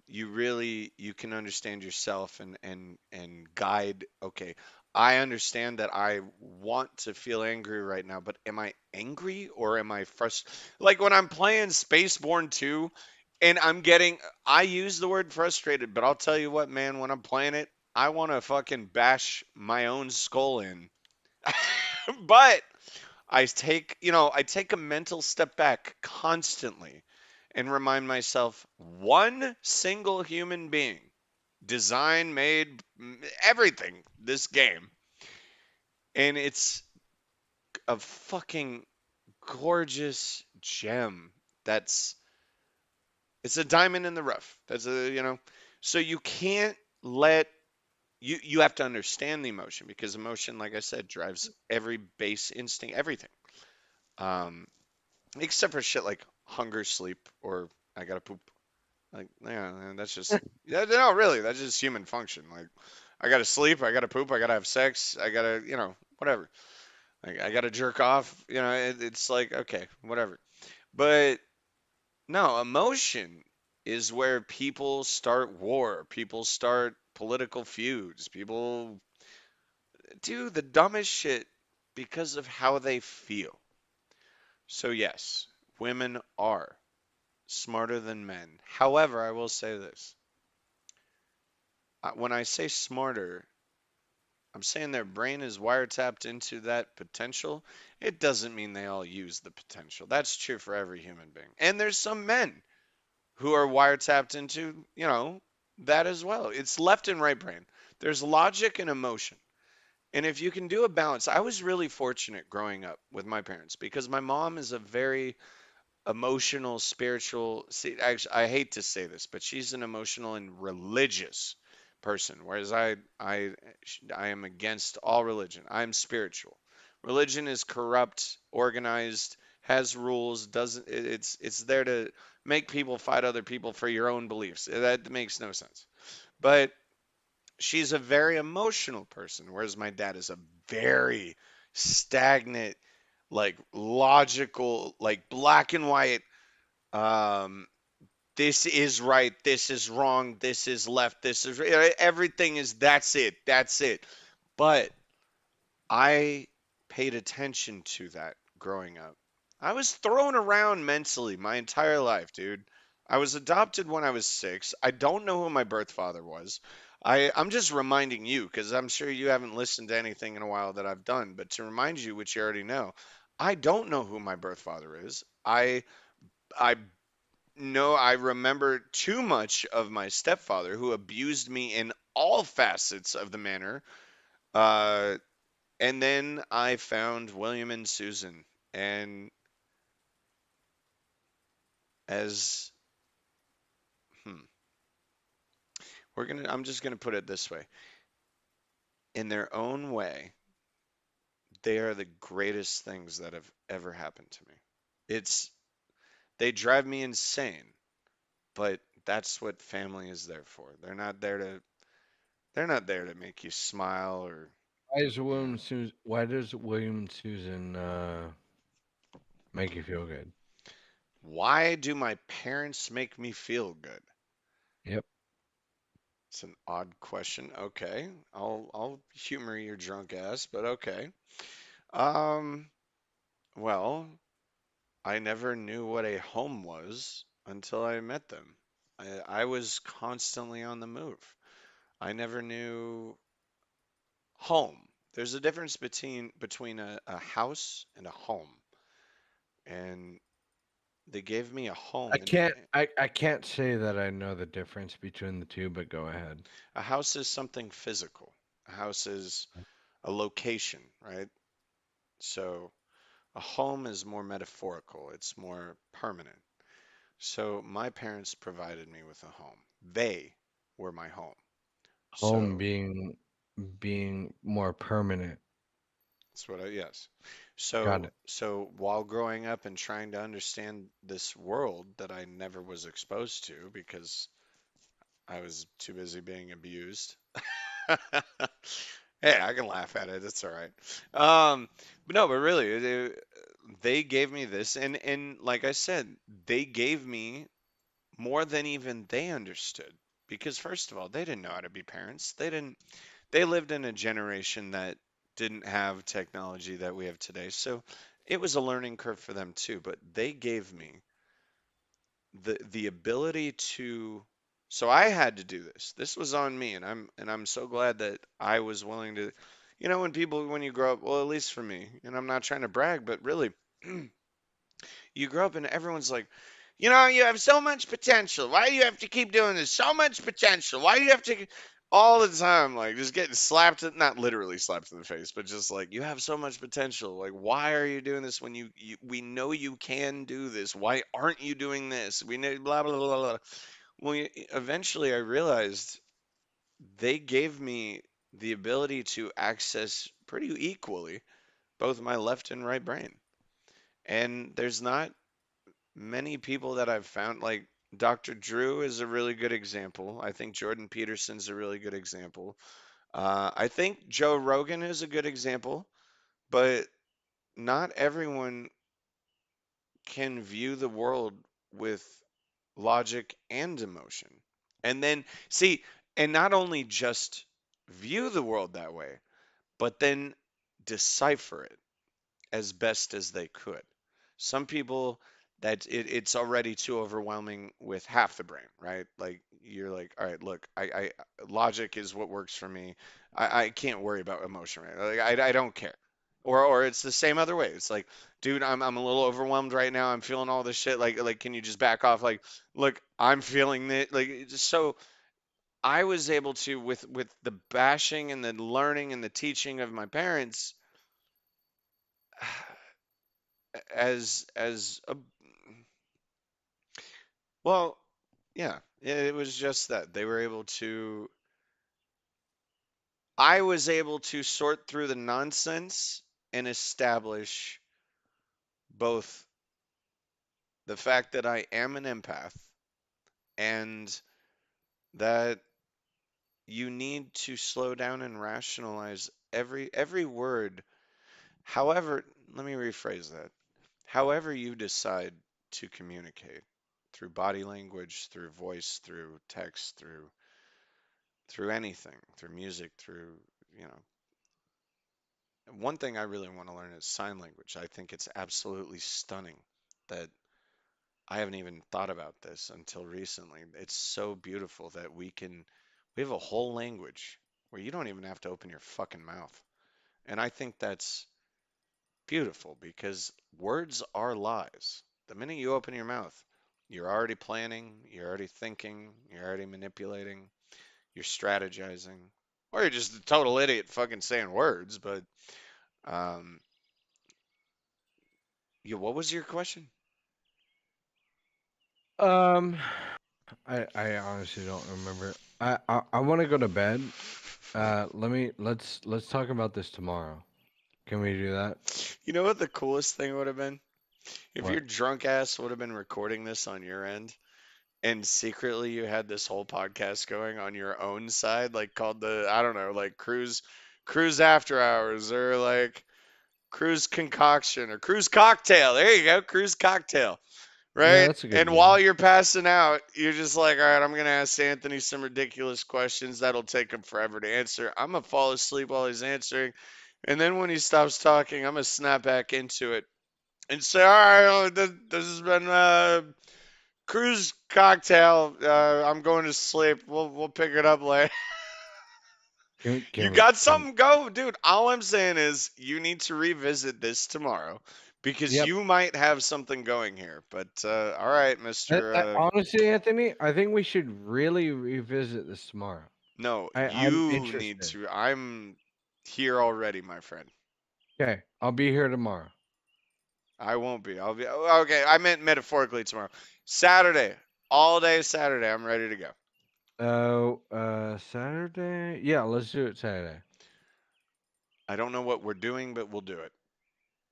you can understand yourself and guide. Okay, I understand that I want to feel angry right now, but am I angry or am I frustrated? Like when I'm playing Spaceborne 2 and I use the word frustrated, but I'll tell you what, man, when I'm playing it, I want to fucking bash my own skull in. But I take a mental step back constantly and remind myself one single human being, design, made, everything, this game. And it's a fucking gorgeous gem. That's, it's a diamond in the rough. So you can't let, you have to understand the emotion because emotion, like I said, drives every base instinct, everything. Um, Except for shit like hunger, sleep, or I gotta poop. Like, yeah, man, that's just yeah, no, really, that's just human function. Like, I gotta sleep, I gotta poop, I gotta have sex, I gotta, whatever. Like, I gotta jerk off. It's like okay, whatever. But no, emotion is where people start war, people start political feuds, people do the dumbest shit because of how they feel. So yes, women are smarter than men. However, I will say this. When I say smarter, I'm saying their brain is wiretapped into that potential. It doesn't mean they all use the potential. That's true for every human being. And there's some men who are wiretapped into, that as well. It's left and right brain. There's logic and emotion. And if you can do a balance, I was really fortunate growing up with my parents because my mom is a very emotional, spiritual. See, actually, I hate to say this, but she's an emotional and religious person, whereas I am against all religion. I'm spiritual. Religion is corrupt, organized, has rules, doesn't it's there to make people fight other people for your own beliefs. That makes no sense. But she's a very emotional person, whereas my dad is a very stagnant, like logical, like black and white. Um, this is right, this is wrong, this is left, this is everything is that's it. But I paid attention to that growing up. I was thrown around mentally my entire life, dude. I was adopted when I was 6. I don't know who my birth father was. I'm just reminding you because I'm sure you haven't listened to anything in a while that I've done, but to remind you, which you already know, I don't know who my birth father is. I know I remember too much of my stepfather who abused me in all facets of the manner. Uh, and then I found William and Susan. And as hmm, I'm just gonna put it this way. In their own way, they are the greatest things that have ever happened to me. It's they drive me insane, but that's what family is there for. They're not there to make you smile or you know. Why does William and Susan make you feel good? Why do my parents make me feel good? Yep. It's an odd question. Okay. I'll humor your drunk ass, but okay. Um, well, I never knew what a home was until I met them. I was constantly on the move. I never knew home. There's a difference between a house and a home. And they gave me a home and I can't say that I know the difference between the two, but go ahead. a house is something physical. A house is a location, right? So a home is more metaphorical. It's more permanent. So my parents provided me with a home. They were my home. Home So being more permanent. that's what I, yes. Got it. So while growing up and trying to understand this world that I never was exposed to because I was too busy being abused. Hey, I can laugh at it. It's all right. But no, but really, they gave me this, and like I said, they gave me more than even they understood. Because first of all, they didn't know how to be parents. They lived in a generation that didn't have technology that we have today. So it was a learning curve for them too, but they gave me the ability to so I had to do this. This was on me and I'm so glad that I was willing to when people when you grow up, well at least for me, and I'm not trying to brag, but really you grow up and everyone's like, you have so much potential. Why do you have to keep doing this? So much potential. Why do you have to all the time like just getting slapped not literally slapped in the face, but just like you have so much potential. Like why are you doing this when we know you can do this? Why aren't you doing this? We know blah blah blah blah. Well, eventually I realized they gave me the ability to access pretty equally both my left and right brain. And there's not many people that I've found, like Dr. Drew is a really good example. I think Jordan Peterson's a really good example. I think Joe Rogan is a good example, but not everyone can view the world with logic and emotion. And then, see, and not only just view the world that way, but then decipher it as best as they could. Some people it's already too overwhelming with half the brain, right? Like you're like, all right, look, I logic is what works for me. I can't worry about emotion, right? Like I don't care. Or it's the same other way. It's like, dude, I'm a little overwhelmed right now. I'm feeling all this shit. Like can you just back off? Like, look, I'm feeling it. Like so I was able to with the bashing and the learning and the teaching of my parents as a well, yeah, it was just that they were able to I was able to sort through the nonsense and establish both the fact that I am an empath and that you need to slow down and rationalize every word. However, let me rephrase that. However you decide to communicate through body language, through voice, through text, through anything, through music, through, you know, one thing I really want to learn is sign language. I think it's absolutely stunning that I haven't even thought about this until recently. It's so beautiful that we have a whole language where you don't even have to open your fucking mouth. And I think that's beautiful because words are lies. The minute you open your mouth, you're already planning, you're already thinking, you're already manipulating, you're strategizing, or you're just a total idiot fucking saying words. But, um, yeah, what was your question? Um, I honestly don't remember. I want to go to bed. Let's talk about this tomorrow. Can we do that? You know what the coolest thing would have been? If your What? drunk ass would have been recording this on your end and secretly you had this whole podcast going on your own side, like called I don't know, like Cruise After Hours or like Cruise Concoction or Cruise Cocktail. There you go, Cruise Cocktail, Yeah, right? that's a good And name. while you're passing out, you're just like, all right, I'm gonna ask Anthony some ridiculous questions that'll take him forever to answer. I'm gonna fall asleep while he's answering, and then when he stops talking, I'm gonna snap back into it and say, all right, this has been Cruise Cocktail. I'm going to sleep. We'll pick it up later. You got Can something? Go, dude. All I'm saying is you need to revisit this tomorrow because yep. you might have something going here. But all right, Mister. Honestly, Anthony, I think we should really revisit this tomorrow. No, I'm you need interested. to. I'm here already, my friend. Okay, I'll be here tomorrow. I won't be. I'll be. Oh, okay, I meant metaphorically tomorrow. Saturday, all day Saturday. I'm ready to go. Oh, Saturday? Yeah, let's do it Saturday. I don't know what we're doing, but we'll do it.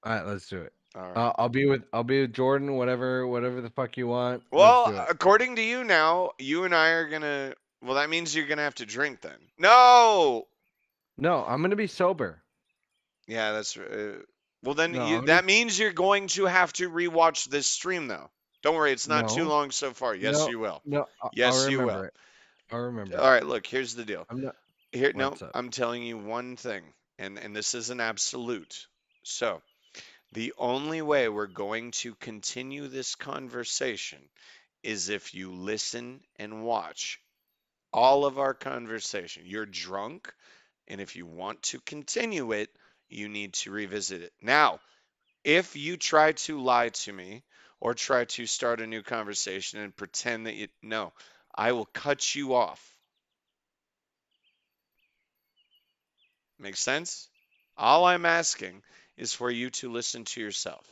All right, let's do it. All right. I'll be with Jordan. Whatever the fuck you want. Let's Well, do it. according to you now, you and I are gonna. Well, that means you're gonna have to drink then. No. No, I'm gonna be sober. Yeah, that's. Well, then No, you. I'm gonna That means you're going to have to rewatch this stream, though. Don't worry, it's not too no, long so far. Yes, no, you will. no. I'll Yes, you will. remember it. I'll remember All it. right. Look, here's the deal. I'm not. Here, no, What's up? I'm telling you one thing, and this is an absolute. So, the only way we're going to continue this conversation is if you listen and watch all of our conversation. You're drunk, and if you want to continue it, you need to revisit it. Now, if you try to lie to me or try to start a new conversation and pretend that you no, I will cut you off. Make sense? All I'm asking is for you to listen to yourself.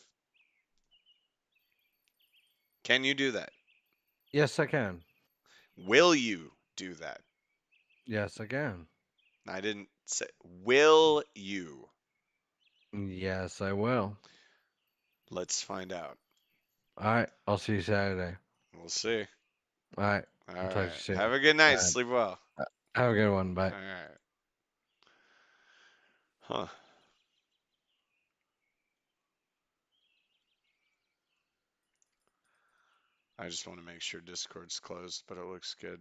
Can you do that? Yes, I can. Will you do that? Yes, I can. I didn't say, will you? Yes, I will. Let's find out. All right. I'll see you Saturday. We'll see. All right. All I'll talk to you right. soon. Have a good All night. right. Sleep well. Have a good one. Bye. All right. Huh. I just want to make sure Discord's closed, but it looks good.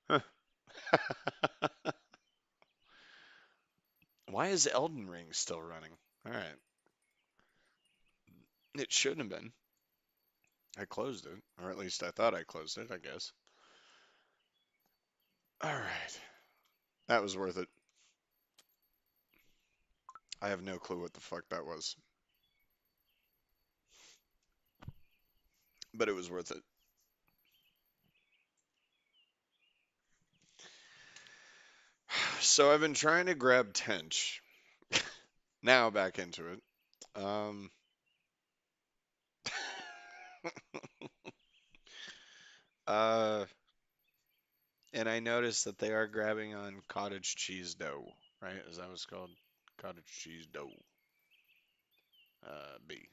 Huh. Why is Elden Ring still running? All right. It shouldn't have been. I closed it, or at least I thought I closed it, I guess. All right. That was worth it. I have no clue what the fuck that was, but it was worth it. So I've been trying to grab Tench. Now back into it. Um, uh, and I noticed that they are grabbing on cottage cheese dough, right? Is that what it's called? Cottage cheese dough. B.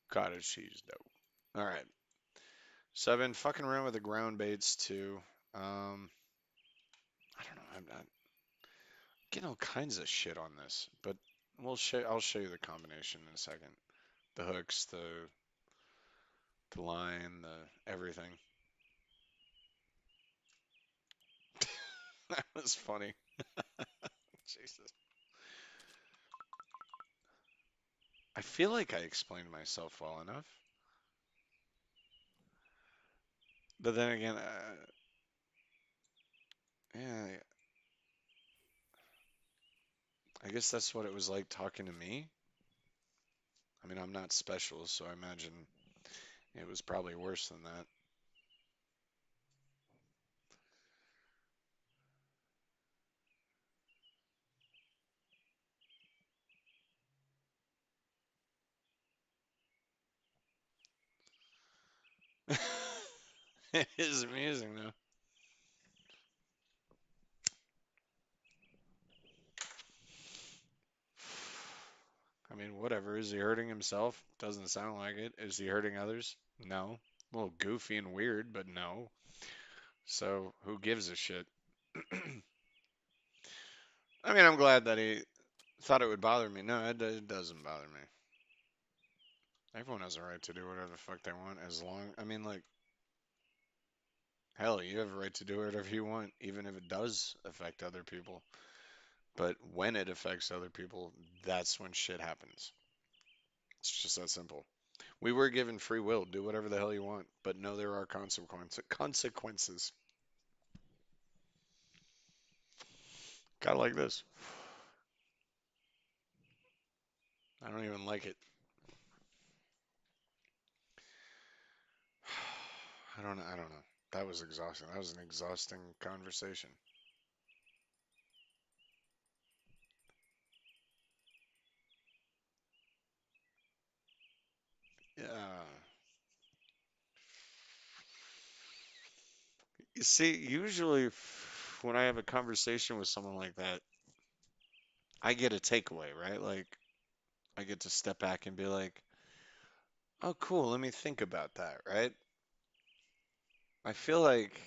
Cottage cheese dough. All right. So I've been fucking around with the ground baits too. I don't know. I'm not getting all kinds of shit on this, but I'll show you the combination in a second. The hooks, the line, the everything. That was funny. Jesus. I feel like I explained myself well enough, but then again, yeah, I guess that's what it was like talking to me. I mean, I'm not special, so I imagine it was probably worse than that. It is amusing though. I mean, whatever. Is he hurting himself? Doesn't sound like it. Is he hurting others? No. A little goofy and weird, but no. So who gives a shit? I mean, I'm glad that he thought it would bother me. No, it doesn't bother me. Everyone has a right to do whatever the fuck they want as long, I mean, like, hell, you have a right to do whatever you want, even if it does affect other people. But when it affects other people, that's when shit happens. It's just that simple. We were given free will. Do whatever the hell you want, but know there are consequences. Kind of like this. I don't even like it. I don't know. That was exhausting. That was an exhausting conversation. Yeah. You see, usually when I have a conversation with someone like that, I get a takeaway, right? Like, I get to step back and be like, oh, cool, let me think about that, right? I feel like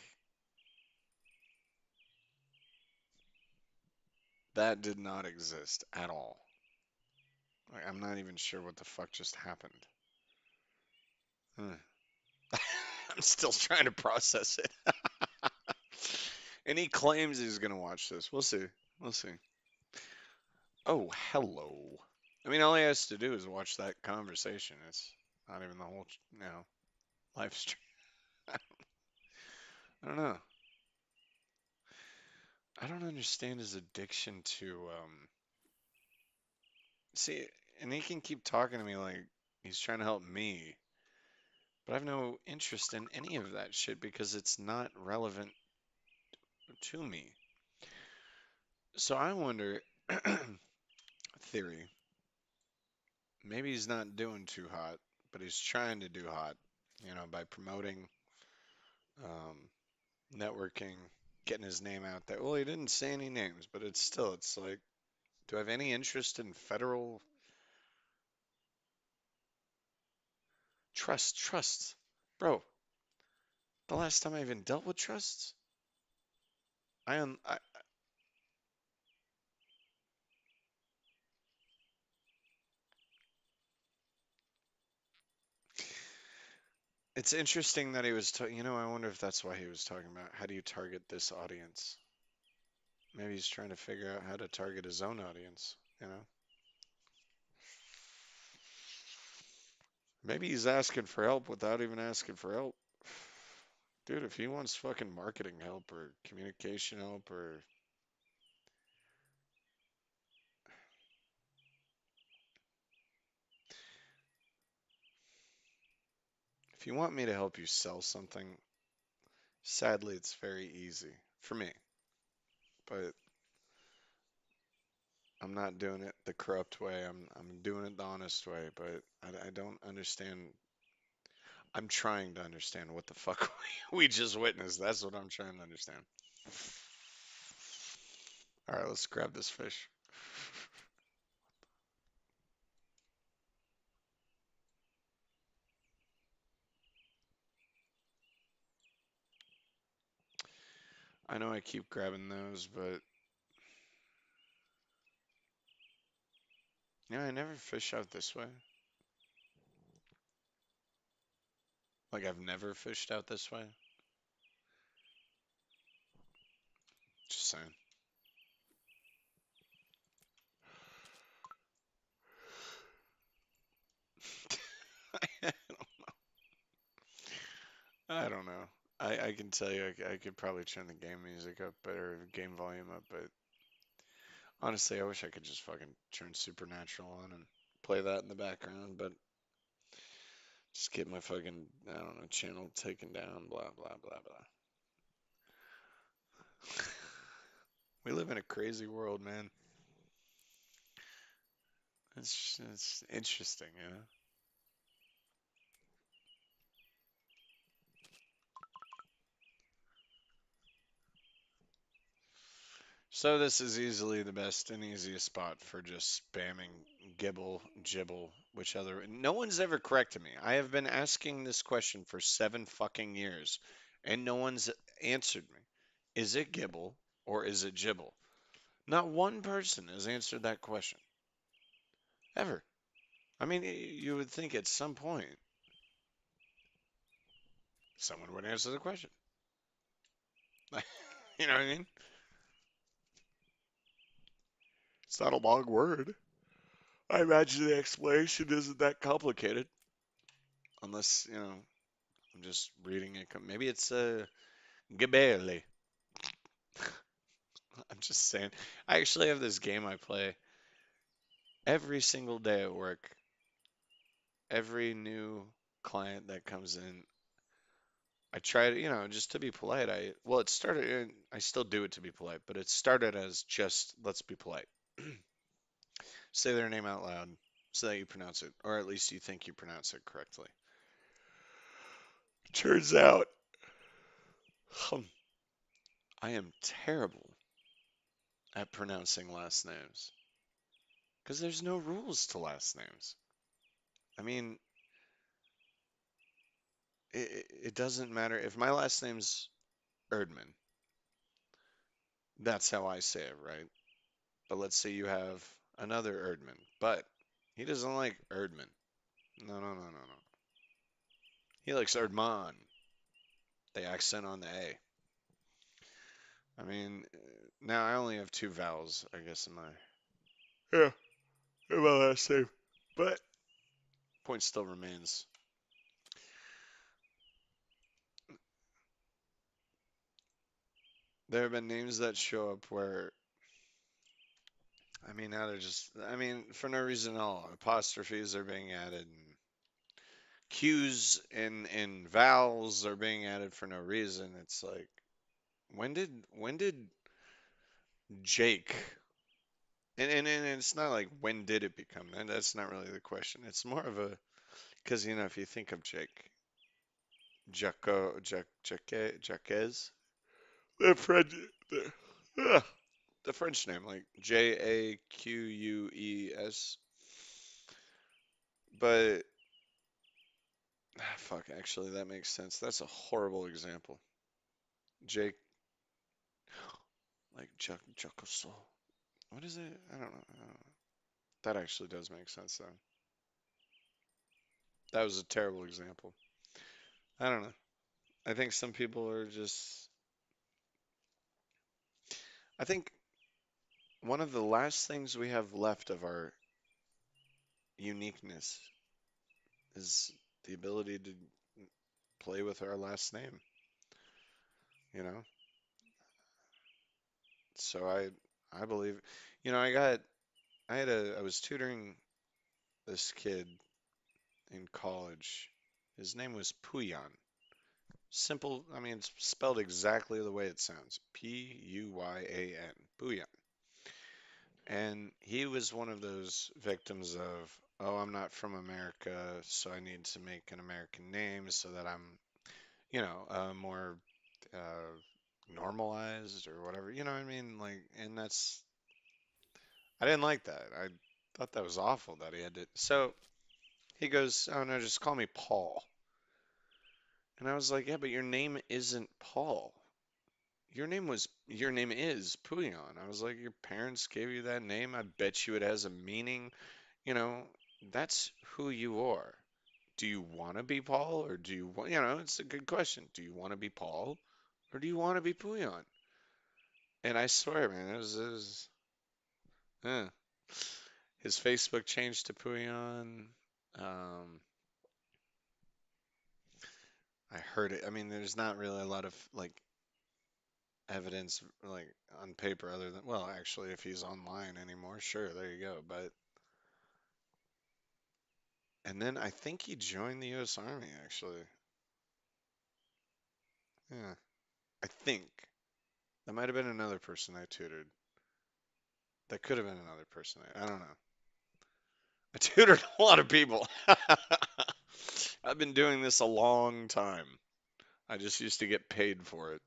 that did not exist at all. Like, I'm not even sure what the fuck just happened. Huh. I'm still trying to process it. And he claims he's gonna watch this. We'll see. We'll see. Oh, hello. I mean, all he has to do is watch that conversation. It's not even the whole, live stream. I don't know. I don't understand his addiction to, see, and he can keep talking to me like he's trying to help me, but I have no interest in any of that shit because it's not relevant to me. So I wonder, theory, maybe he's not doing too hot, but he's trying to do hot, by promoting, um, networking, getting his name out there. Well, he didn't say any names, but it's like, do I have any interest in federal trusts? Bro, the last time I even dealt with trusts, I am, I, it's interesting that he was, I wonder if that's why he was talking about how do you target this audience? Maybe he's trying to figure out how to target his own audience, you know? Maybe he's asking for help without even asking for help. Dude, if he wants fucking marketing help or communication help or if you want me to help you sell something, sadly it's very easy for me. But I'm not doing it the corrupt way. I'm doing it the honest way, but I don't understand. I'm trying to understand what the fuck we just witnessed. That's what I'm trying to understand. All right, let's grab this fish. I know I keep grabbing those, but yeah, I never fish out this way. Like I've never fished out this way. Just saying. I don't know. I can tell you I could probably turn the game music up or game volume up, but honestly, I wish I could just fucking turn Supernatural on and play that in the background, but just get my fucking, I don't know, channel taken down, blah, blah, blah, blah. We live in a crazy world, man. It's interesting, you know? So this is easily the best and easiest spot for just spamming gibble, gibble, which other. No one's ever corrected me. I have been asking this question for 7 fucking years, and no one's answered me. Is it gibble or is it gibble? Not one person has answered that question ever. I mean, you would think at some point someone would answer the question. You know what I mean? It's not a long word. I imagine the explanation isn't that complicated, unless I'm just reading it. Maybe it's Gebele. I'm just saying. I actually have this game I play every single day at work. Every new client that comes in, I try to, just to be polite. Well, it started, I still do it to be polite, but it started as just let's be polite. Say their name out loud so that you pronounce it, or at least you think you pronounce it correctly. Turns out, I am terrible at pronouncing last names because there's no rules to last names. I mean, it doesn't matter if my last name's Erdman. That's how I say it, right? But let's say you have another Erdman, but he doesn't like Erdman. No, no, no, no, no. He likes Erdman. The accent on the A. I mean, now I only have two vowels, I guess, yeah, in my last name. But point still remains. There have been names that show up where, I mean, now they're just, I mean, for no reason at all. Apostrophes are being added, and Q's and vowels are being added for no reason. It's like, when did Jake, and it's not like when did it become that? That's not really the question. It's more of a, because, if you think of Jake, Jaquez, the French, the, ah, the French name, like Jaqueus. But fuck, actually, that makes sense. That's a horrible example. Jake, like Jacoso. What is it? I don't know. I don't know. That actually does make sense, though. That was a terrible example. I don't know. I think some people are just. I think one of the last things we have left of our uniqueness is the ability to play with our last name, you know? So I believe, I was tutoring this kid in college. His name was Puyan. Simple, I mean, it's spelled exactly the way it sounds. Puyyan, Puyan. And he was one of those victims of, oh, I'm not from America, so I need to make an American name so that I'm, more uh, normalized or whatever. You know what I mean? Like, and I didn't like that. I thought that was awful that he had to. So he goes, oh no, just call me Paul. And I was like, yeah, but your name isn't Paul. your name is Puyon. I was like, your parents gave you that name. I bet you it has a meaning. You know, that's who you are. Do you want to be Paul or do you want, it's a good question. Do you want to be Paul or do you want to be Puyon? And I swear, man, eh. His Facebook changed to Puyon. Um, I heard it. I mean, there's not really a lot of like evidence like on paper other than, well, actually, if he's online anymore, sure, there you go. But and then I think he joined the U.S. Army actually. Yeah, I think that might have been another person I tutored. That could have been another person. I don't know. I tutored a lot of people. I've been doing this a long time. I just used to get paid for it.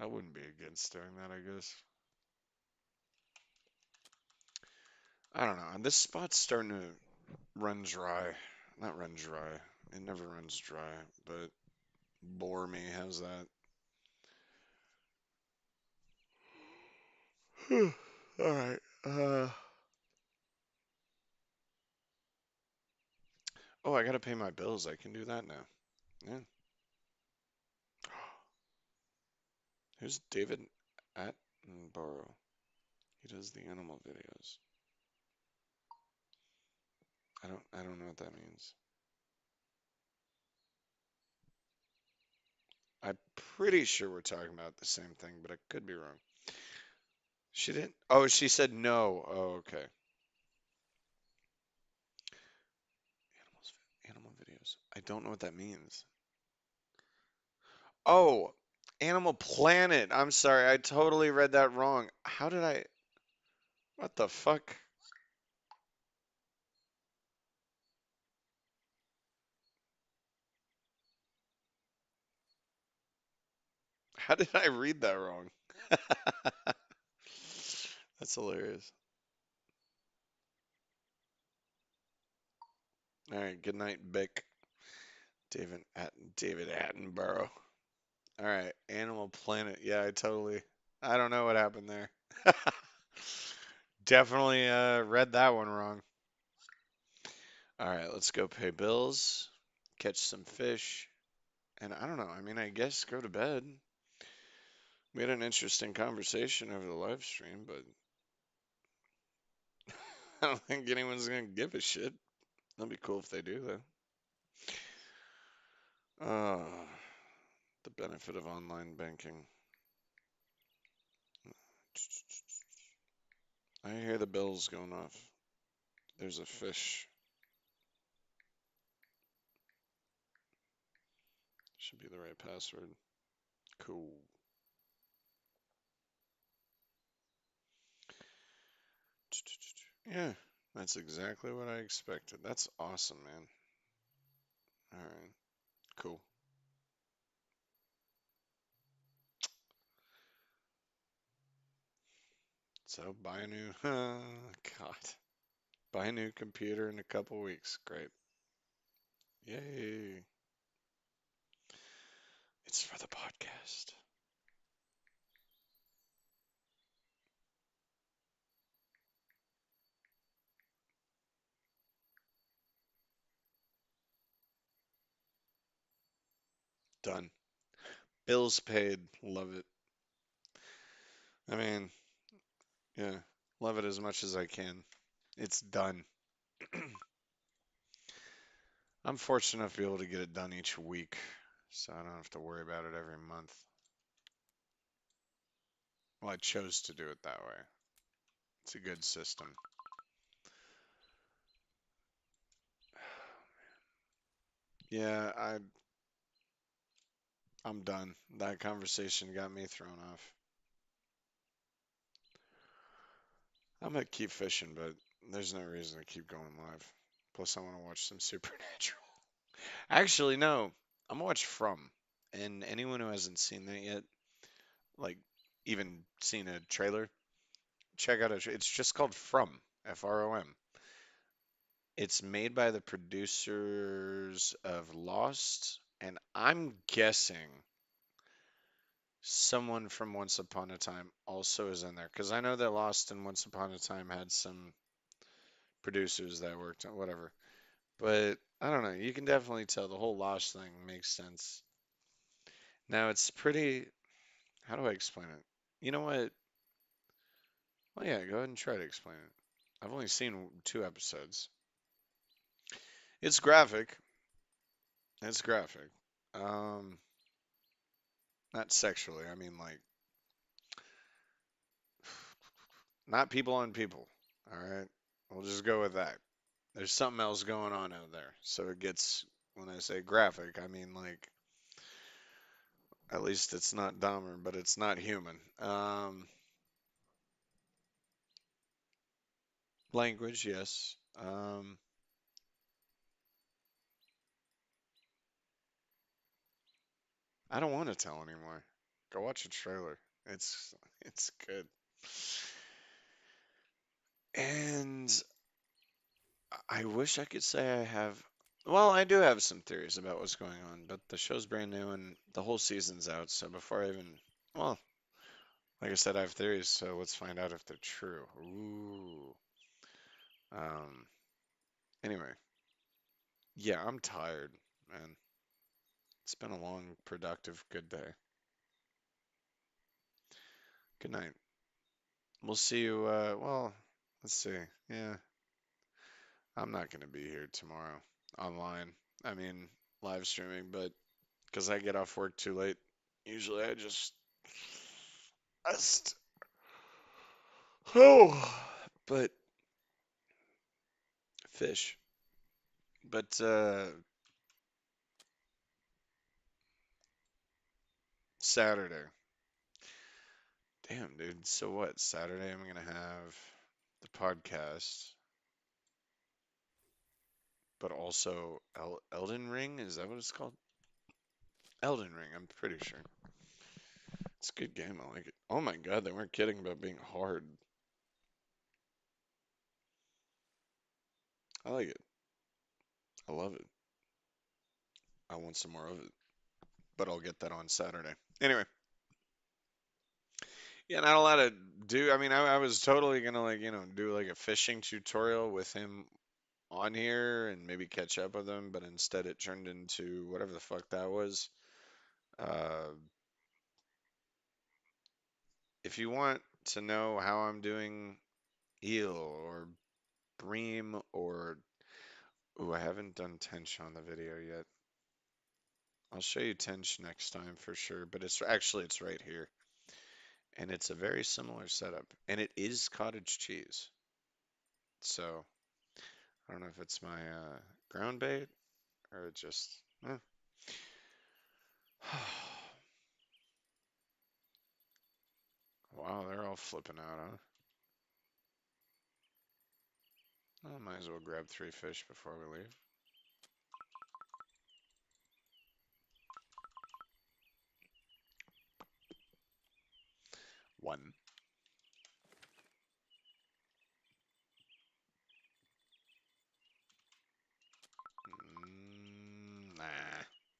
I wouldn't be against doing that, I guess. I don't know. This spot's starting to run dry. Not run dry. It never runs dry, but bore me. How's that? All right. Oh, I gotta pay my bills. I can do that now. Yeah. Who's David Attenborough? He does the animal videos. I don't know what that means. I'm pretty sure we're talking about the same thing, but I could be wrong. She didn't. Oh, she said no. Oh, okay. Animals, animal videos. I don't know what that means. Oh, Animal Planet. I'm sorry. I totally read that wrong. How did I? What the fuck? How did I read that wrong? That's hilarious. All right. Good night, Bick. David Attenborough. All right. Animal Planet. Yeah, I don't know what happened there. Definitely read that one wrong. All right, let's go pay bills, catch some fish, and I don't know. I mean, I guess go to bed. We had an interesting conversation over the live stream, but I don't think anyone's gonna give a shit. That'd be cool if they do, though. The benefit of online banking. I hear the bells going off. There's a fish. Should be the right password. Cool. Yeah, that's exactly what I expected. That's awesome, man. All right, cool. So buy a new, God, buy a new computer in a couple weeks. Great. Yay. It's for the podcast. Done. Bills paid. Love it. I mean, yeah, love it as much as I can. It's done. I'm fortunate enough to be able to get it done each week, so I don't have to worry about it every month. Well, I chose to do it that way. It's a good system. Yeah, I'm done. That conversation got me thrown off. I'm gonna keep fishing, but there's no reason to keep going live. Plus, I want to watch some Supernatural. Actually, no, I'm gonna watch From. And anyone who hasn't seen that yet, like even seen a trailer, check out it. It's just called From, From. It's made by the producers of Lost And I'm guessing someone from Once Upon a Time also is in there because I know that Lost and Once Upon a Time had some producers that worked on whatever. But I don't know. You can definitely tell the whole Lost thing makes sense. Now it's pretty. How do I explain it? You know what? Well, yeah, go ahead and try to explain it. I've only seen 2 episodes. It's graphic. It's graphic. Um, Not sexually. I mean, like, not people on people. All right. We'll just go with that. There's something else going on out there. So it gets, when I say graphic, I mean, like, at least it's not Dahmer, but it's not human. Language, yes. I don't want to tell anymore. Go watch a trailer. It's good. And I wish I could say I have. Well, I do have some theories about what's going on, but the show's brand new and the whole season's out. So before I even, well, like I said, I have theories. So let's find out if they're true. Ooh. Um. Anyway, yeah, I'm tired, man. It's been a long, productive, good day. Good night. We'll see you. Well, let's see. Yeah, I'm not gonna be here tomorrow online. I mean, live streaming, but because I get off work too late, usually I just oh, but fish. But Saturday. Damn, dude. So what? Saturday I'm gonna have the podcast, but also Elden Ring. Is that what it's called? Elden Ring. I'm pretty sure. It's a good game. I like it. Oh my God, they weren't kidding about being hard. I like it. I love it. I want some more of it, but I'll get that on Saturday. Anyway, yeah, not a lot to do. I mean, I was totally gonna like, do like a fishing tutorial with him on here and maybe catch up with him, but instead it turned into whatever the fuck that was. Uh, if you want to know how I'm doing eel or bream or ooh, I haven't done tench on the video yet. I'll show you tench next time for sure, but it's right here. And it's a very similar setup. And it is cottage cheese. So I don't know if it's my ground bait or it just. eh. Wow, they're all flipping out, huh? I might as well grab 3 fish before we leave. One. Nah.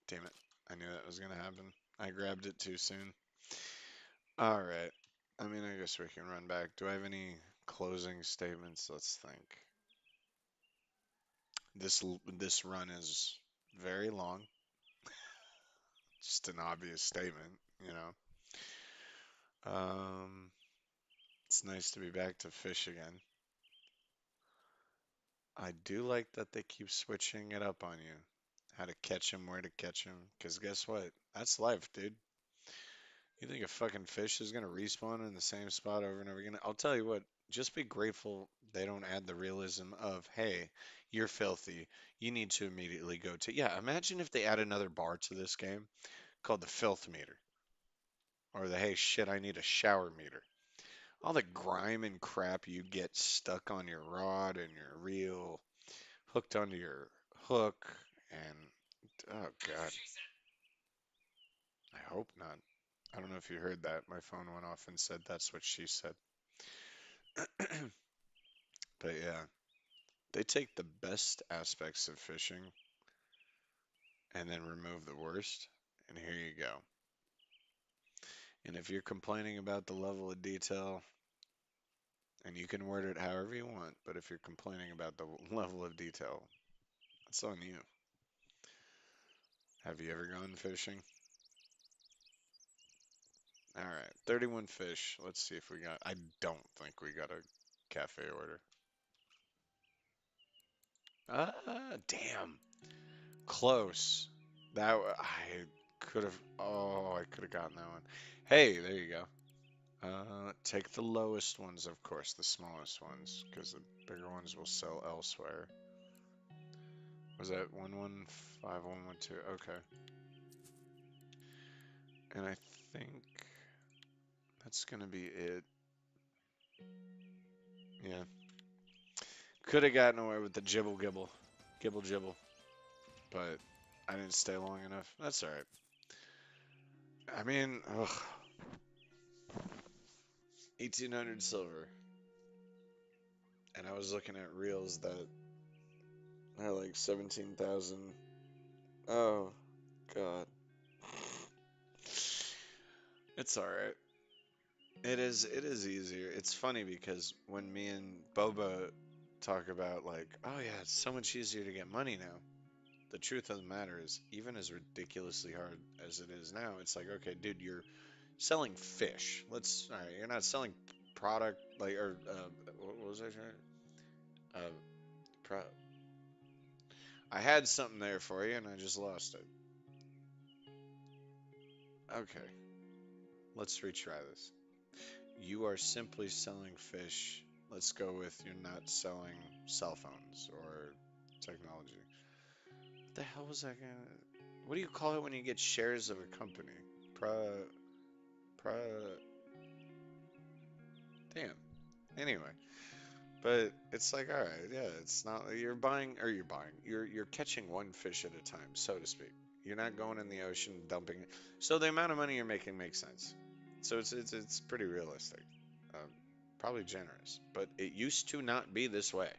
Damn it. I knew that was gonna happen. I grabbed it too soon. All right. I mean, I guess we can run back. Do I have any closing statements? Let's think. This run is very long. Just an obvious statement, you know. It's nice to be back to fish again. I do like that they keep switching it up on you. How to catch them, where to catch them. Because guess what? That's life, dude. You think a fucking fish is gonna respawn in the same spot over and over again? I'll tell you what, just be grateful they don't add the realism of, hey, you're filthy. You need to immediately go to. Yeah, imagine if they add another bar to this game called the filth meter. Or the, hey, shit, I need a shower meter. All the grime and crap you get stuck on your rod and your reel, hooked onto your hook, and oh God, I hope not. I don't know if you heard that. My phone went off and said that's what she said. But yeah, they take the best aspects of fishing and then remove the worst, and here you go. And if you're complaining about the level of detail, and you can word it however you want, but if you're complaining about the level of detail, it's on you. Have you ever gone fishing? All right, 31 fish. Let's see if we got. I don't think we got a cafe order. Damn. Close. I could have. Oh, I could have gotten that one. Hey, there you go. Take the lowest ones, of course, the smallest ones, because the bigger ones will sell elsewhere. Was that 115112? Okay. And I think that's gonna be it. Yeah. Could have gotten away with the gibble gibble, gibble gibble, but I didn't stay long enough. That's all right. I mean, ugh, 1800 silver, and I was looking at reels that are like 17,000. Oh, God. It's all right. It is easier. It's funny because when me and Boba talk about like, oh yeah, it's so much easier to get money now. The truth of the matter is, even as ridiculously hard as it is now, it's like, okay, dude, you're selling fish. All right, you're not selling product like, or what was I trying? Uh, pro I had something there for you and I just lost it. Okay, let's retry this. You are simply selling fish. Let's go with you're not selling cell phones or technology. What the hell was that gonna? What do you call it when you get shares of a company? Pro, pro. Damn. Anyway, but it's like, all right, yeah, it's not you're catching one fish at a time, so to speak. You're not going in the ocean dumping it. So the amount of money you're making makes sense. So it's pretty realistic. Um, Probably generous, but it used to not be this way.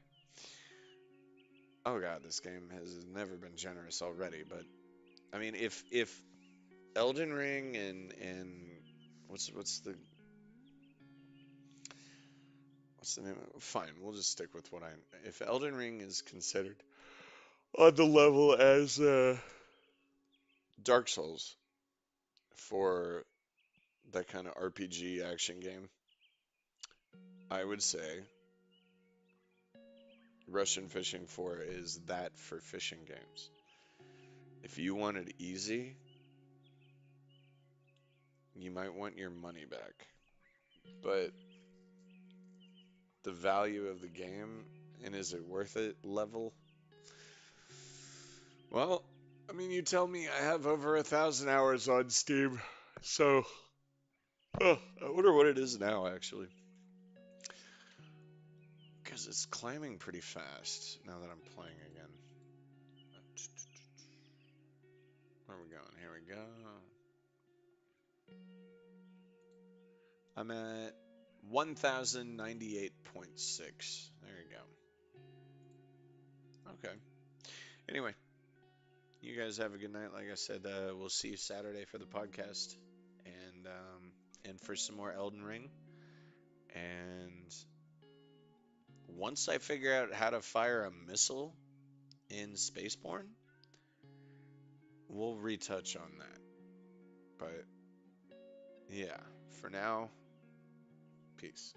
Oh God, this game has never been generous already. But I mean, if Elden Ring and what's the name? Fine, we'll just stick with what I. If Elden Ring is considered on the level as Dark Souls for that kind of RPG action game, I would say Russian Fishing 4 is that for fishing games. If you want it easy, you might want your money back. But the value of the game and is it worth it level? Well, I mean, you tell me I have over 1,000 hours on Steam, so I wonder what it is now actually, because it's climbing pretty fast now that I'm playing again. Where are we going? Here we go. I'm at 1,098.6. There you go. Okay. Anyway, you guys have a good night. Like I said, we'll see you Saturday for the podcast, and for some more Elden Ring. And once I figure out how to fire a missile in Spaceborne, we'll retouch on that. But yeah, for now, peace.